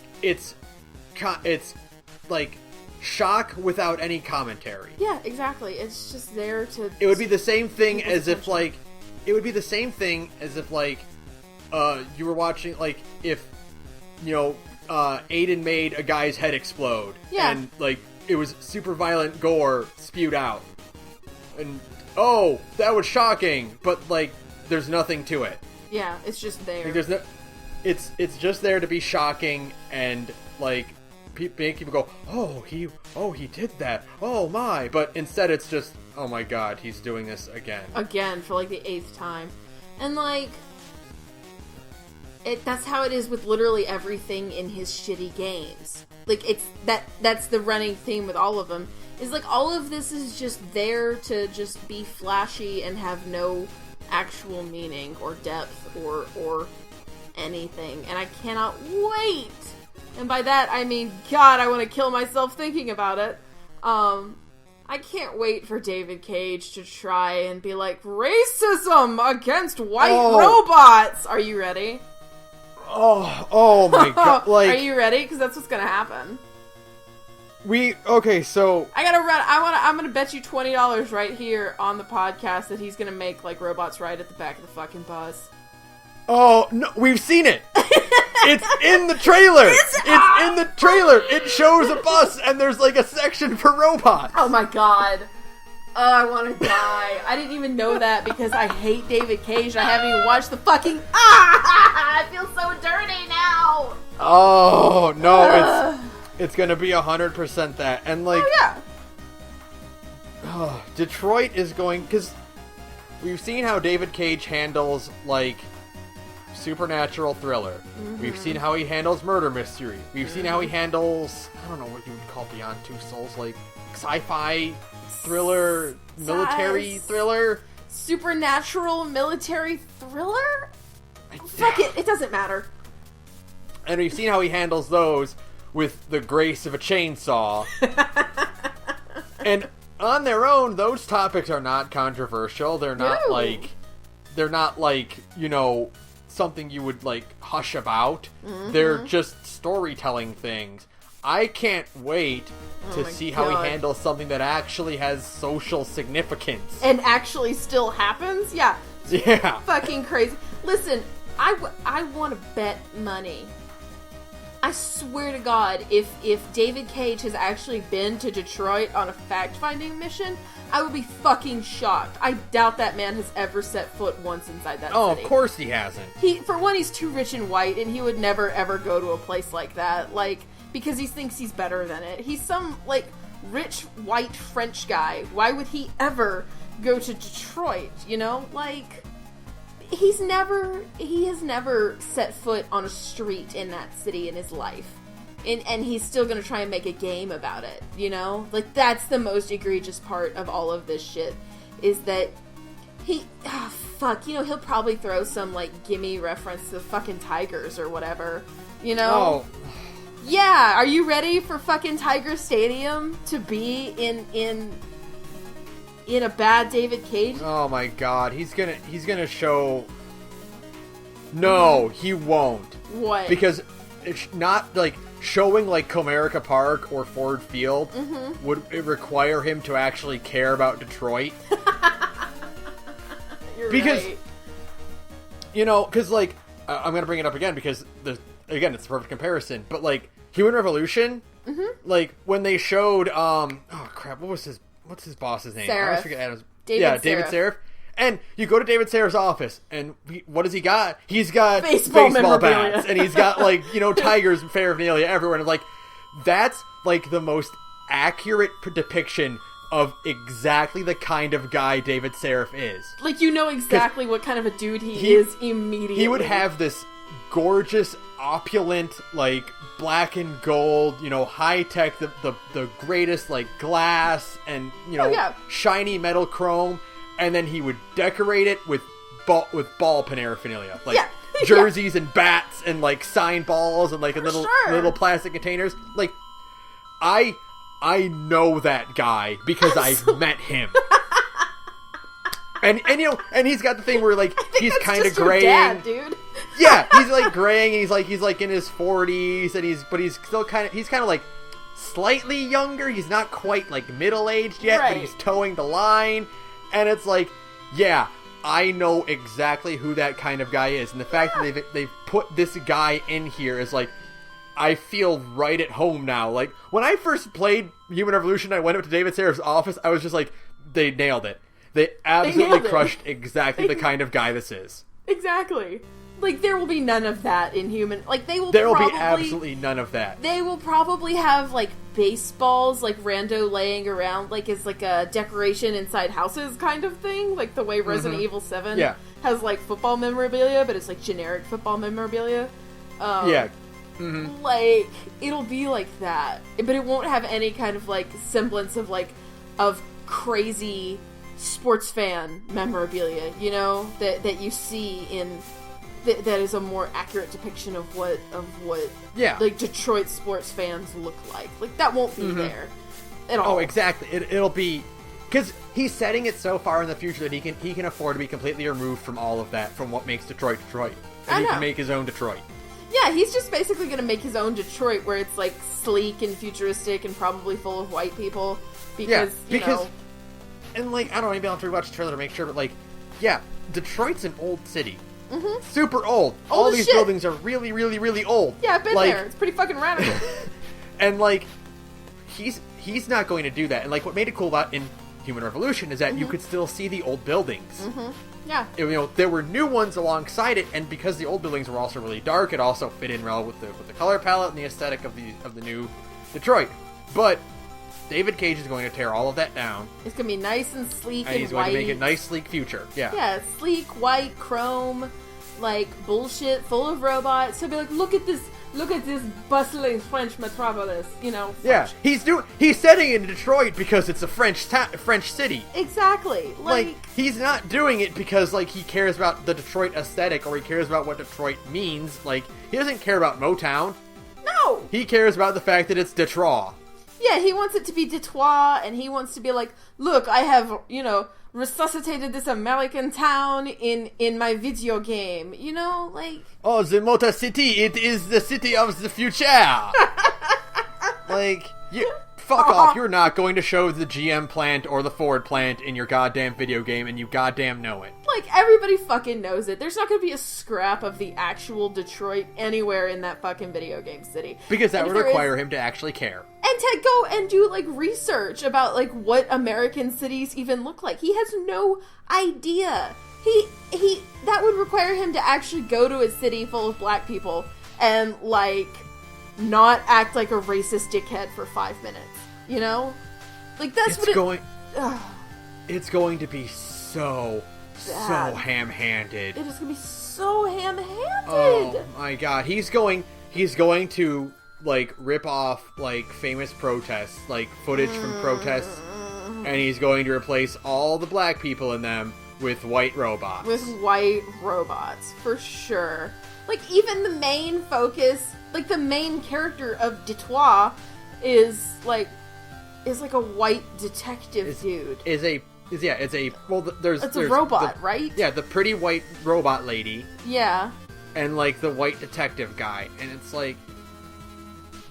like shock without any commentary. Yeah, exactly. It's just there to... It would be the same thing as if, like... It would be the same thing as if, like, you were watching, like, if, you know, Aiden made a guy's head explode. Yeah. And, like, it was super violent gore spewed out. And, oh, that was shocking, but, like, there's nothing to it. Yeah, it's just there. Like, there's no... It's just there to be shocking and, like... make people go, oh, he did that, oh my, but instead it's just, oh my god, he's doing this again for like the 8th time. And like, that's how it is with literally everything in his shitty games. Like, that's the running theme with all of them, is like, all of this is just there to just be flashy and have no actual meaning or depth or anything. And I cannot wait And by that, I mean, God, I want to kill myself thinking about it. I can't wait for David Cage to try and be like, racism against white robots! Are you ready? Oh my god. Like, are you ready? Because that's what's gonna happen. So... I'm gonna bet you $20 right here on the podcast that he's gonna make, like, robots ride at the back of the fucking bus. Oh, no, we've seen it! It's in the trailer! It's in the trailer! It shows a bus, and there's, like, a section for robots! Oh my god. Oh, I want to die. I didn't even know that because I hate David Cage. I haven't even watched the fucking... I feel so dirty now! Oh, no, it's gonna be 100% that. And, like... Oh, yeah. Detroit is going... Because we've seen how David Cage handles, like... supernatural thriller. Mm-hmm. We've seen how he handles murder mystery. We've seen how he handles, I don't know what you would call Beyond Two Souls, like sci-fi thriller, military thriller, supernatural military thriller. Fuck it doesn't matter. And we've seen how he handles those with the grace of a chainsaw. And on their own, those topics are not controversial. They're not like, you know, something you would, like, hush about. Mm-hmm. They're just storytelling things. I can't wait to see how he handles something that actually has social significance. And actually still happens? Yeah. Yeah. Fucking crazy. Listen, I want to bet money. I swear to God, if David Cage has actually been to Detroit on a fact-finding mission, I would be fucking shocked. I doubt that man has ever set foot once inside that city. Oh, of course he hasn't. For one, he's too rich and white, and he would never, ever go to a place like that, like, because he thinks he's better than it. He's some, like, rich, white French guy. Why would he ever go to Detroit, you know? Like, he has never set foot on a street in that city in his life. And he's still gonna try and make a game about it, you know? Like, that's the most egregious part of all of this shit, is that he'll probably throw some, like, gimme reference to fucking Tigers or whatever, you know? Oh. Yeah, are you ready for fucking Tiger Stadium to be in a bad David Cage? Oh my god, he's gonna show... No, he won't. What? Because it's not, like... Showing, like, Comerica Park or Ford Field would it require him to actually care about Detroit. Because, you know, because, like, I'm going to bring it up again because, again, it's the perfect comparison. But, like, Human Revolution, like, when they showed, what's his boss's name? Seraph. I always forget Adam's. David Seraph. And you go to David Saraph's office, and what does he got? He's got baseball bats, and he's got, like, you know, Tigers and paraphernalia everywhere. And, like, that's, like, the most accurate depiction of exactly the kind of guy David Saraf is. Like, you know exactly what kind of a dude he is immediately. He would have this gorgeous, opulent, like, black and gold, you know, high-tech, the greatest, like, glass and, you know, shiny metal chrome. And then he would decorate it with ball paraphernalia, like jerseys and bats and, like, signed balls and, like, little plastic containers. Like, I know that guy because I've met him. and you know, and he's got the thing where, like, he's kind of graying. Dad, dude. Yeah, he's, like, graying. And he's like in his 40s, and he's still kind of like slightly younger. He's not quite, like, middle aged yet, but he's towing the line. And it's like, yeah, I know exactly who that kind of guy is. And the fact that they've put this guy in here is like, I feel right at home now. Like, when I first played Human Revolution, I went up to David Saraf's office, I was just like, they nailed it. They absolutely crushed exactly the kind of guy this is. Exactly. Like, there will be none of that in Human... Like, there will be absolutely none of that. They will probably have, like, baseballs, like, rando laying around, like, as, like, a decoration inside houses kind of thing. Like, the way Resident Evil 7 has, like, football memorabilia, but it's, like, generic football memorabilia. Like, it'll be like that. But it won't have any kind of, like, semblance of, like, of crazy sports fan memorabilia, you know? That you see in... that is a more accurate depiction of what Yeah. like Detroit sports fans look like. Like that won't be there at all. Oh, exactly. It'll be because he's setting it so far in the future that he can afford to be completely removed from all of that, from what makes Detroit Detroit, and he can make his own Detroit. Yeah, he's just basically going to make his own Detroit where it's like sleek and futuristic and probably full of white people because you know. And like I don't even have to rewatch the trailer to make sure, but like, yeah, Detroit's an old city. Super old. All these buildings are really, really, really old. Yeah, I've been like, there. It's pretty fucking radical. And like, he's not going to do that. And like, what made it cool about in Human Revolution is that you could still see the old buildings. Yeah. You know, there were new ones alongside it, and because the old buildings were also really dark, it also fit in well with the color palette and the aesthetic of the new Detroit. But David Cage is going to tear all of that down. It's going to be nice and sleek and he's white. going to make a nice, sleek future. Yeah. Yeah, sleek, white, chrome, like, bullshit, full of robots. So be like, look at this bustling French metropolis, you know. French. Yeah, he's setting it in Detroit because it's a French city. Exactly. Like, he's not doing it because, like, he cares about the Detroit aesthetic or he cares about what Detroit means. Like, he doesn't care about Motown. No! He cares about the fact that it's Detroit. Yeah, he wants it to be Detroit, and he wants to be like, look, I have, you know, resuscitated this American town in my video game. You know, like... Oh, the Motor City, it is the city of the future! Like, fuck off, you're not going to show the GM plant or the Ford plant in your goddamn video game, and you goddamn know it. Like, everybody fucking knows it. There's not gonna be a scrap of the actual Detroit anywhere in that fucking video game city. Because that would require him to actually care. And to go and do, like, research about, like, what American cities even look like. He has no idea. That would require him to actually go to a city full of black people and, like, not act like a racist dickhead for 5 minutes. You know? Like, that's it's going to be so ham-handed. It is going to be so ham-handed. Oh, my God. He's going to... like, rip off, like, famous protests, like, footage from protests, and he's going to replace all the black people in them with white robots. With white robots, for sure. Like, even the main focus, like, the main character of Detroit is a white detective dude. It's a robot, right? Yeah, the pretty white robot lady. Yeah. And, like, the white detective guy, and it's like...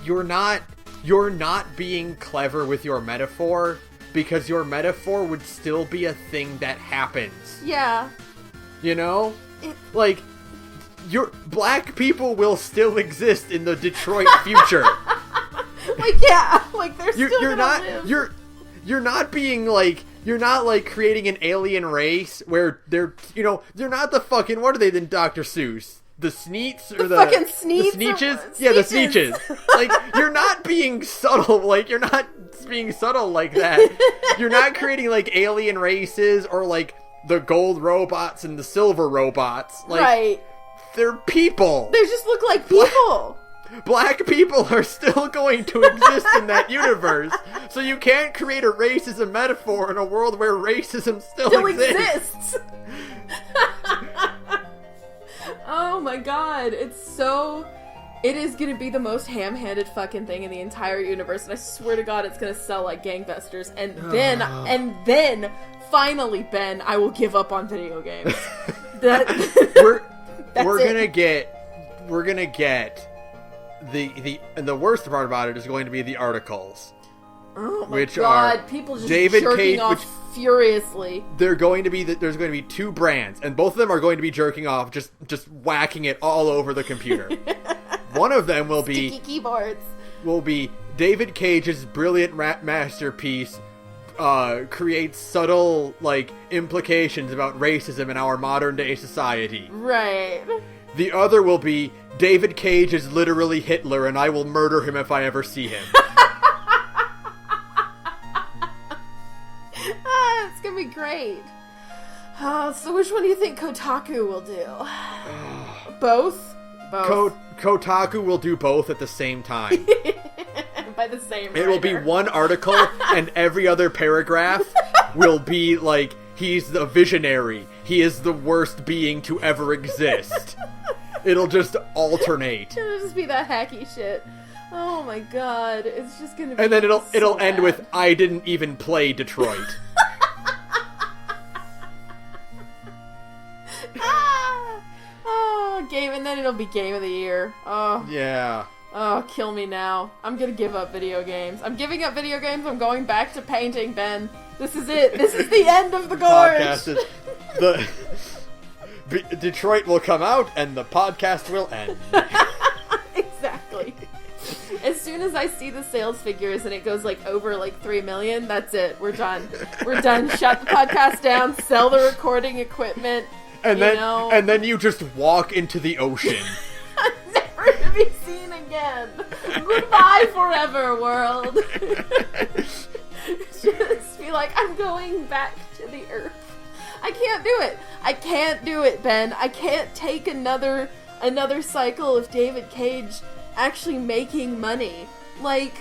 You're not being clever with your metaphor because your metaphor would still be a thing that happens. Yeah. You know? Like, your black people will still exist in the Detroit future. Like, yeah. Like, they're still gonna live. You're not being, like... You're not, like, creating an alien race where they're... You know, they're not the fucking... What are they then, Dr. Seuss? The Sneets? Or the fucking Sneets? The Sneetches? Yeah, the Sneetches. Like, you're not being subtle. Like, you're not being subtle like that. You're not creating, like, alien races or, like, the gold robots and the silver robots. Like, right. They're people. They just look like people. Black people are still going to exist in that universe. So you can't create a racism metaphor in a world where racism still exists. Oh my God, it is gonna be the most ham-handed fucking thing in the entire universe, and I swear to God it's gonna sell like gangbusters, and then, finally, Ben, I will give up on video games. We're gonna get the worst part about it is going to be the articles. Oh my which God, are people just David jerking Cage, off furiously. There's going to be two brands, and both of them are going to be jerking off, just whacking it all over the computer. One of them will be sticky keyboards. Will be David Cage's brilliant masterpiece. Creates subtle like implications about racism in our modern day society. Right. The other will be David Cage is literally Hitler, and I will murder him if I ever see him. It's gonna be great. So which one do you think Kotaku will do? Both? Kotaku will do both at the same time. By the same It will be one article, and every other paragraph will be like, he's the visionary. He is the worst being to ever exist. It'll just alternate. It'll just be that hacky shit. Oh my god, it's just gonna be and then it'll so end bad. with, I didn't even play Detroit. Oh, game, and then it'll be game of the year. Oh. Yeah. Oh, kill me now. I'm gonna give up video games. I'm giving up video games. I'm going back to painting, Ben. This is it. This is the end of the Gorge. Podcast is, Detroit will come out and the podcast will end. Exactly. As soon as I see the sales figures and it goes like over like 3 million, that's it. We're done. We're done. Shut the podcast down. Sell the recording equipment. And then you just walk into the ocean. Never to be seen again. Goodbye forever, world. Just be like, I'm going back to the earth. I can't do it. I can't do it, Ben. I can't take another cycle of David Cage actually making money. Like,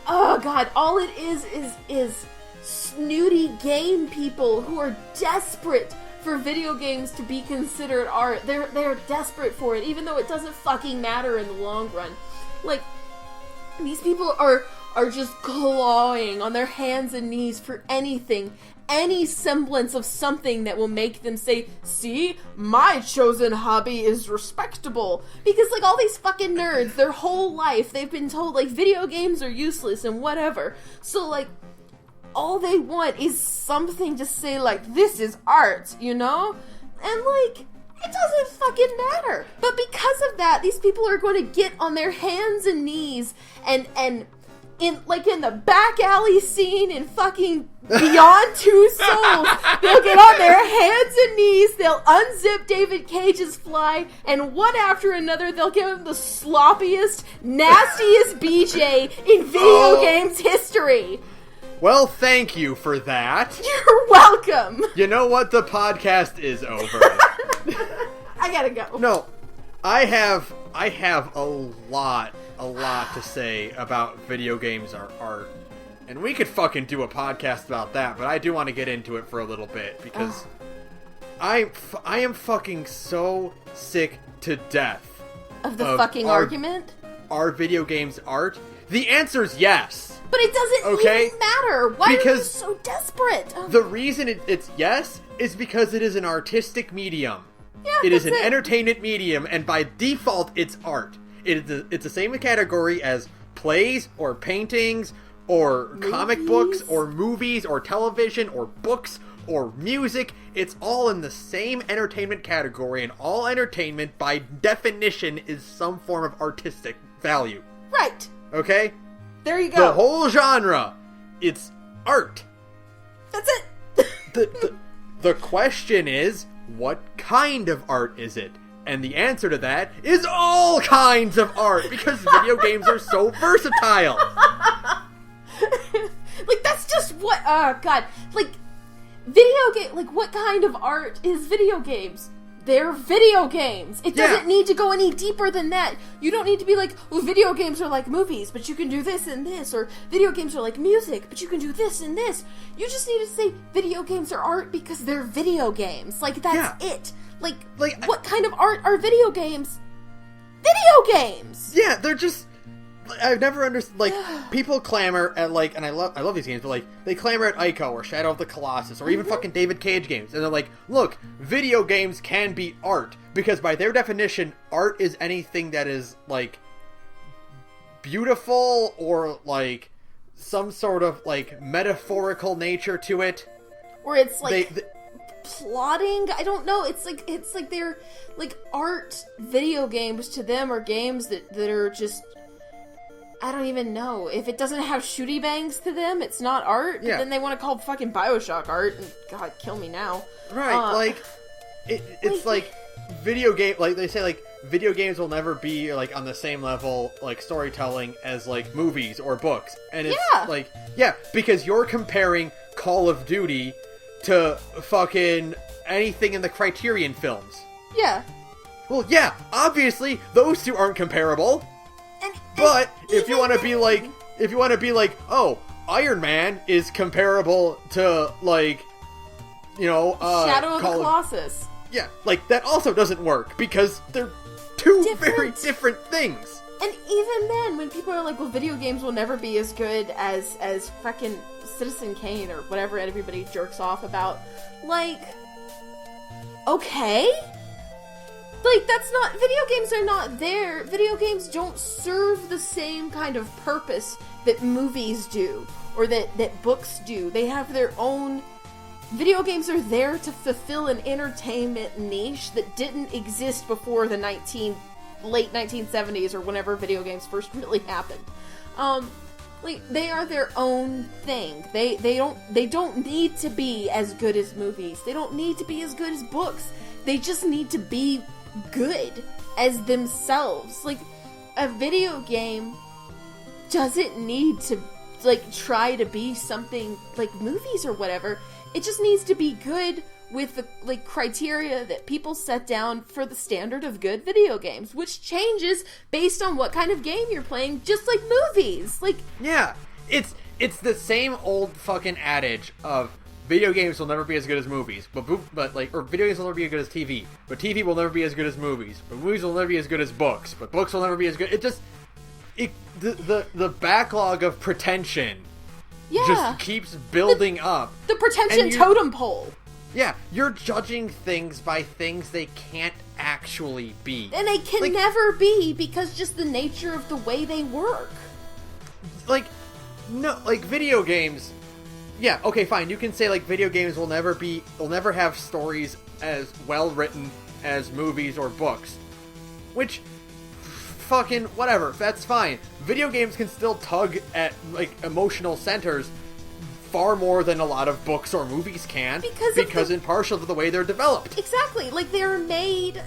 oh god, all it is snooty game people who are desperate for video games to be considered art. They're desperate for it, even though it doesn't fucking matter in the long run. Like, these people are just clawing on their hands and knees for anything, any semblance of something that will make them say, see, my chosen hobby is respectable. Because, like, all these fucking nerds, their whole life, they've been told, like, video games are useless and whatever. So, like, all they want is something to say, like, this is art, you know? And, like, it doesn't fucking matter. But because of that, these people are going to get on their hands and knees and in the back alley scene in fucking Beyond Two Souls, they'll get on their hands and knees, they'll unzip David Cage's fly, and one after another, they'll give him the sloppiest, nastiest BJ in video games history. Well, thank you for that. You're welcome. You know what? The podcast is over. I gotta go. No, I have a lot to say about video games are art. And we could fucking do a podcast about that, but I do want to get into it for a little bit, because I am fucking so sick to death of the fucking argument? Are video games art? The answer's yes. But it doesn't even matter. Why are you so desperate? The reason it's yes is because it is an artistic medium. Yeah, it is an entertainment medium, and by default, it's art. It's the same category as plays or paintings or comic books or movies or television or books or music. It's all in the same entertainment category, and all entertainment, by definition, is some form of artistic value. Right. Okay? There you go. The whole genre, it's art. That's it. The question is, what kind of art is it? And the answer to that is all kinds of art, because video games are so versatile. Like, that's just what, oh god, like, what kind of art is video games? They're video games. It doesn't need to go any deeper than that. You don't need to be like, well, video games are like movies, but you can do this and this, or video games are like music, but you can do this and this. You just need to say video games are art because they're video games. Like, that's it. Like, what kind of art are video games? Video games! Yeah, they're just... I've never understood, like, people clamor at, like, and I love these games, but, like, they clamor at Ico or Shadow of the Colossus or even fucking David Cage games, and they're like, look, video games can be art, because by their definition, art is anything that is, like, beautiful or, like, some sort of, like, metaphorical nature to it. Or it's, like... plotting? I don't know. It's like they're, like, art video games to them are games that are just... I don't even know. If it doesn't have shooty bangs to them, it's not art. But then they want to call fucking Bioshock art, and God, kill me now. Right, it's like video game, like they say, like, video games will never be, like, on the same level, like, storytelling as, like, movies or books. And it's because you're comparing Call of Duty to fucking anything in the Criterion films. Yeah. Well, yeah, obviously, those two aren't comparable. But if you want to be like, oh, Iron Man is comparable to, like, you know, Shadow of the Colossus. Yeah, like, that also doesn't work, because they're two very different things. And even then, when people are like, well, video games will never be as good as fucking Citizen Kane or whatever everybody jerks off about, like, okay? Like, that's not, video games are not there. Video games don't serve the same kind of purpose that movies do, or that books do. They have their own, video games are there to fulfill an entertainment niche that didn't exist before the late 1970s or whenever video games first really happened. Like, they are their own thing. They don't need to be as good as movies. They don't need to be as good as books. They just need to be good as themselves. Like, a video game doesn't need to, like, try to be something like movies or whatever. It just needs to be good with the, like, criteria that people set down for the standard of good video games, which changes based on what kind of game you're playing, just like movies. Like, yeah, it's the same old fucking adage of video games will never be as good as movies, or video games will never be as good as TV, but TV will never be as good as movies, but movies will never be as good as books, but books will never be as good. The backlog of pretension just keeps building up. The pretension totem pole. Yeah, you're judging things by things they can't actually be. And they can never be, because just the nature of the way they work. Like, no, like, video games, yeah, okay, fine, you can say, like, video games will never have stories as well written as movies or books. Which, fucking, whatever, that's fine. Video games can still tug at, like, emotional centers far more than a lot of books or movies can, because in partial to the way they're developed. Exactly, like, they're made,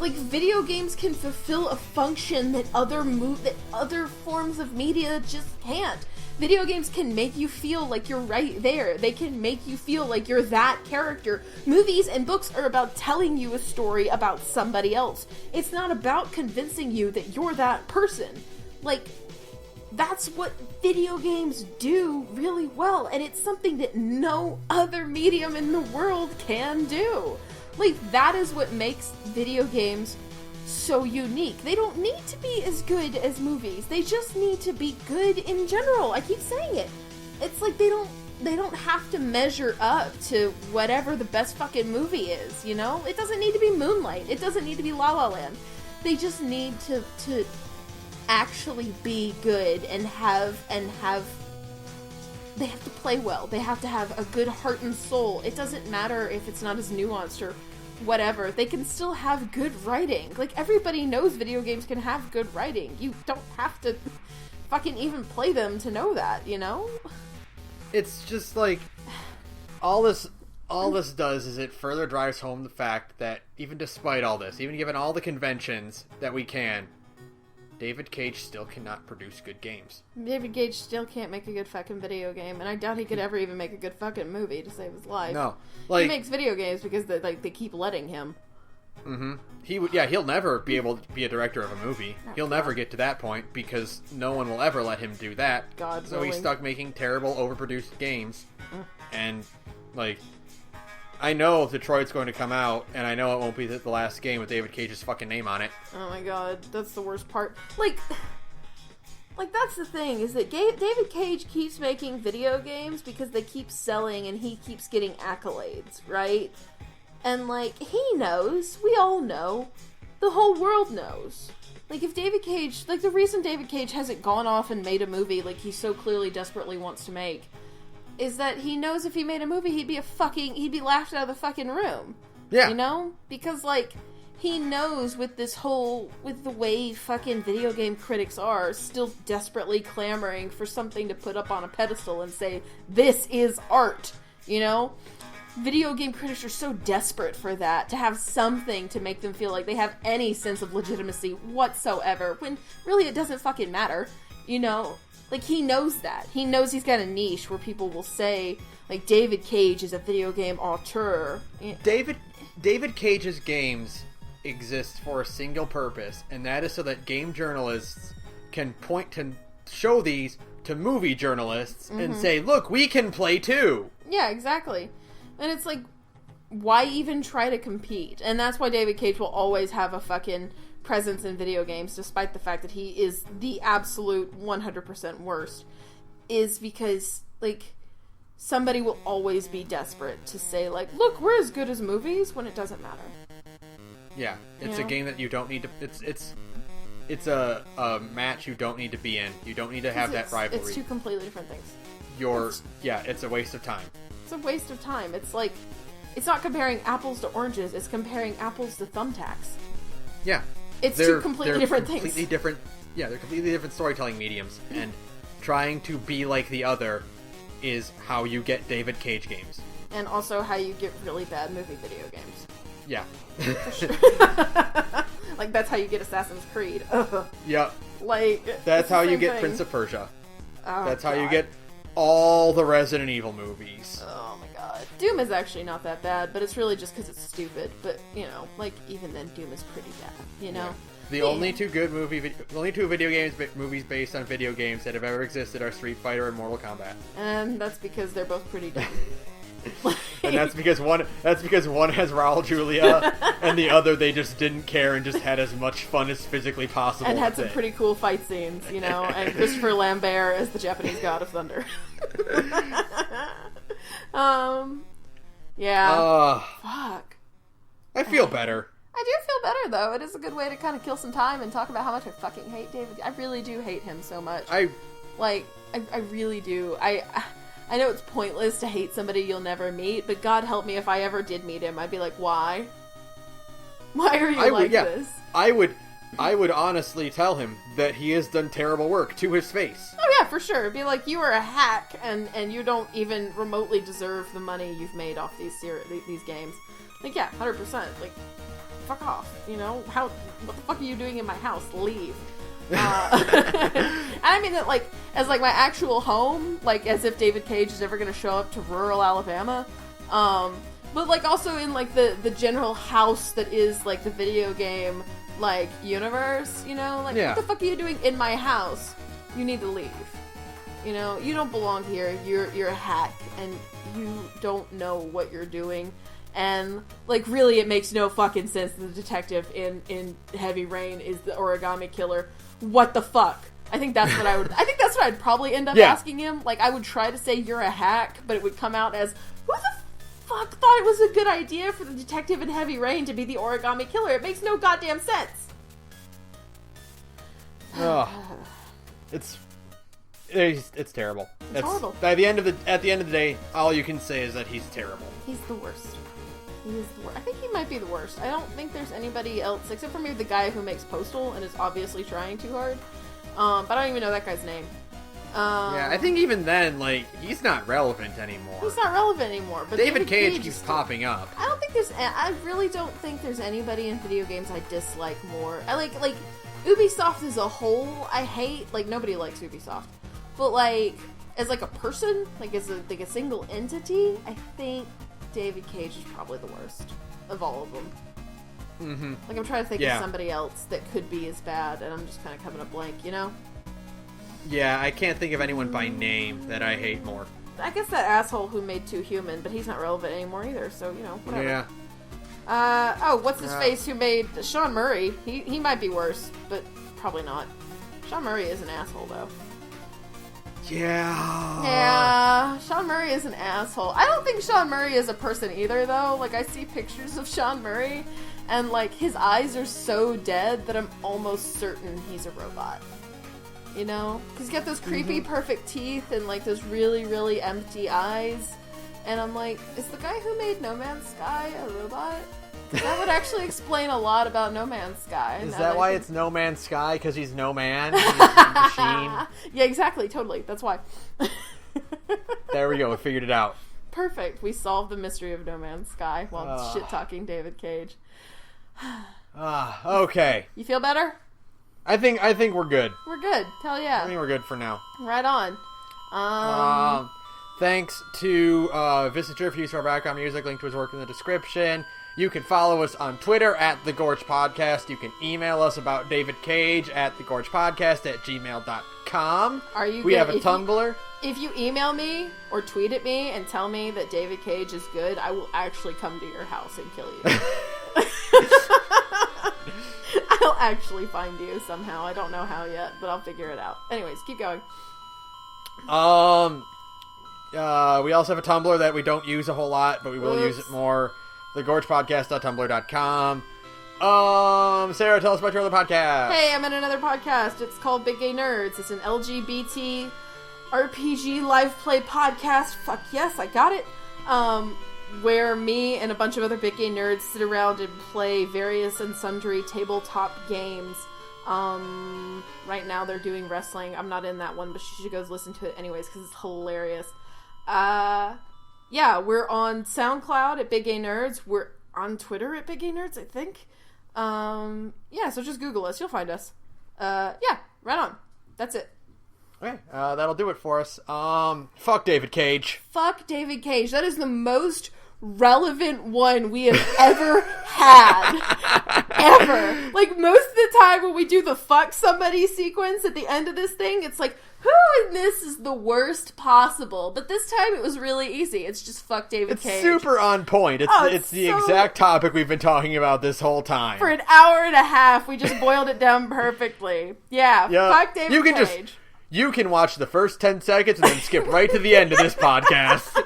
like, video games can fulfill a function that other forms of media just can't. Video games can make you feel like you're right there. They can make you feel like you're that character. Movies and books are about telling you a story about somebody else. It's not about convincing you that you're that person. Like, that's what video games do really well, and it's something that no other medium in the world can do. Like, that is what makes video games so unique. They don't need to be as good as movies. They just need to be good in general. I keep saying it. It's like they don't have to measure up to whatever the best fucking movie is, you know? It doesn't need to be Moonlight. It doesn't need to be La La Land. They just need to actually be good and have they have to play well. They have to have a good heart and soul. It doesn't matter if it's not as nuanced or whatever. They can still have good writing. Like, everybody knows video games can have good writing. You don't have to fucking even play them to know that, you know? It's just like, all this does is it further drives home the fact that even despite all this, even given all the conventions that we can, David Cage still cannot produce good games. David Cage still can't make a good fucking video game, and I doubt he could ever even make a good fucking movie to save his life. No. Like, he makes video games because they keep letting him. Mm-hmm. He'll never be able to be a director of a movie. He'll never get to that point because no one will ever let him do that. So he's stuck making terrible, overproduced games. And, like, I know Detroit's going to come out, and I know it won't be the last game with David Cage's fucking name on it. Oh my god, that's the worst part. Like, that's the thing, is that David Cage keeps making video games because they keep selling and he keeps getting accolades, right? And, like, he knows. We all know. The whole world knows. Like, if David Cage... Like, the reason David Cage hasn't gone off and made a movie like he so clearly desperately wants to make is that he knows if he made a movie, he'd be laughed out of the fucking room. Yeah. You know? Because, like, he knows with the way fucking video game critics are still desperately clamoring for something to put up on a pedestal and say, this is art, you know? Video game critics are so desperate for that, to have something to make them feel like they have any sense of legitimacy whatsoever, when really it doesn't fucking matter, you know? Like, he knows that. He knows he's got a niche where people will say, like, David Cage is a video game auteur. David Cage's games exist for a single purpose, and that is so that game journalists can show these to movie journalists and say, look, we can play too. Yeah, exactly. And it's like, why even try to compete? And that's why David Cage will always have a fucking presence in video games, despite the fact that he is the absolute 100% worst, is because, like, somebody will always be desperate to say, like, look, we're as good as movies, when it doesn't matter. Yeah, it's a game that you don't need to... It's a match you don't need to be in. You don't need to have that rivalry. It's two completely different things. It's a waste of time. It's a waste of time. It's like, it's not comparing apples to oranges, it's comparing apples to thumbtacks. Yeah. Two completely different things. They're completely different storytelling mediums, and trying to be like the other is how you get David Cage games. And also how you get really bad movie video games. Yeah. For sure. Like, that's how you get Assassin's Creed. Yep. Like, that's how you get Prince of Persia. Oh, that's how you get all the Resident Evil movies. Oh my god. Doom is actually not that bad, but it's really just because it's stupid. But, you know, like, even then, Doom is pretty bad, you know? Yeah. The only two video games movies based on video games that have ever existed are Street Fighter and Mortal Kombat. And that's because they're both pretty dumb. And that's because one has Raul Julia, and the other they just didn't care and just had as much fun as physically possible. And had some pretty cool fight scenes, you know, and Christopher Lambert as the Japanese god of thunder. Yeah. Fuck. I feel better. I do feel better, though. It is a good way to kind of kill some time and talk about how much I fucking hate David. I really do hate him so much. I really do. I know it's pointless to hate somebody you'll never meet, but God help me if I ever did meet him, I'd be like, why? Why are you this? I would honestly tell him that he has done terrible work to his face. Oh yeah, for sure. It'd be like, you are a hack, and you don't even remotely deserve the money you've made off these games. Like, yeah, 100%. Like, fuck off. You know? What the fuck are you doing in my house? Leave. And I mean that, like, as, like, my actual home, like, as if David Cage is ever going to show up to rural Alabama, but, like, also in, like, the general house that is, like, the video game, like, universe, you know? Like, What the fuck are you doing in my house? You need to leave. You know? You don't belong here. You're a hack, and you don't know what you're doing. And, like, really, it makes no fucking sense that the detective in Heavy Rain is the origami killer. What the fuck? I think that's what I'd probably end up asking him. Like, I would try to say you're a hack, but it would come out as, who the fuck thought it was a good idea for the detective in Heavy Rain to be the origami killer? It makes no goddamn sense. It's terrible. It's horrible. At the end of the day, all you can say is that he's terrible. He's the worst. He is the worst. I think he might be the worst. I don't think there's anybody else, except for maybe the guy who makes Postal and is obviously trying too hard. But I don't even know that guy's name. Yeah, I think even then, like, he's not relevant anymore. He's not relevant anymore. But David Cage keeps popping up. I really don't think there's anybody in video games I dislike more. I like Ubisoft as a whole, I hate. Like, nobody likes Ubisoft. But, like, as, like, a person, like, as a single entity, I think David Cage is probably the worst of all of them. Mm-hmm. Like, I'm trying to think of somebody else that could be as bad, and I'm just kind of coming a blank, you know? Yeah, I can't think of anyone by name that I hate more. I guess that asshole who made 2 Human, but he's not relevant anymore either, so, you know, whatever. Yeah. What's his face who made Sean Murray? He might be worse, but probably not. Sean Murray is an asshole, though. Yeah, Sean Murray is an asshole. I don't think Sean Murray is a person either, though. Like, I see pictures of Sean Murray, and, like, his eyes are so dead that I'm almost certain he's a robot. You know? He's got those creepy, perfect teeth and, like, those really, really empty eyes. And I'm like, is the guy who made No Man's Sky a robot? That would actually explain a lot about No Man's Sky. Is that why it's No Man's Sky? Because he's no man? He's a machine? Yeah, exactly. Totally. That's why. There we go. We figured it out. Perfect. We solved the mystery of No Man's Sky while shit-talking David Cage. Okay. You feel better? I think we're good. We're good. Hell yeah. I think we're good for now. Right on. Thanks to Visitor for use of our background music. Link to his work in the description. You can follow us on Twitter at The Gorge Podcast. You can email us about David Cage at thegorgepodcast@gmail.com. We have a Tumblr. If you email me or tweet at me and tell me that David Cage is good, I will actually come to your house and kill you. I'll actually find you somehow. I don't know how yet, but I'll figure it out. Anyways, keep going. We also have a Tumblr that we don't use a whole lot, but we will use it more. thegorgepodcast.tumblr.com. Sarah, tell us about your other podcast. Hey, I'm in another podcast. It's called Big Gay Nerds. It's an LGBT RPG live play podcast. Fuck yes, I got it. Where me and a bunch of other big gay nerds sit around and play various and sundry tabletop games. Right now they're doing wrestling. I'm not in that one, but you should go listen to it anyways because it's hilarious. Yeah, we're on SoundCloud at Big Gay Nerds. We're on Twitter at Big Gay Nerds, I think. Yeah, so just Google us. You'll find us. Yeah, right on. That's it. Okay, that'll do it for us. Fuck David Cage. Fuck David Cage. That is the most relevant one we have ever had. Ever. Like, most of the time when we do the fuck somebody sequence at the end of this thing, it's like, who in this is the worst possible? But this time it was really easy. It's just fuck David Cage. It's super on point. It's the exact topic we've been talking about this whole time. For an hour and a half, we just boiled it down perfectly. Yeah, fuck David Cage. You can watch the first 10 seconds and then skip right to the end of this podcast.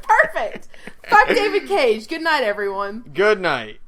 Perfect. Fuck David Cage. Good night, everyone. Good night.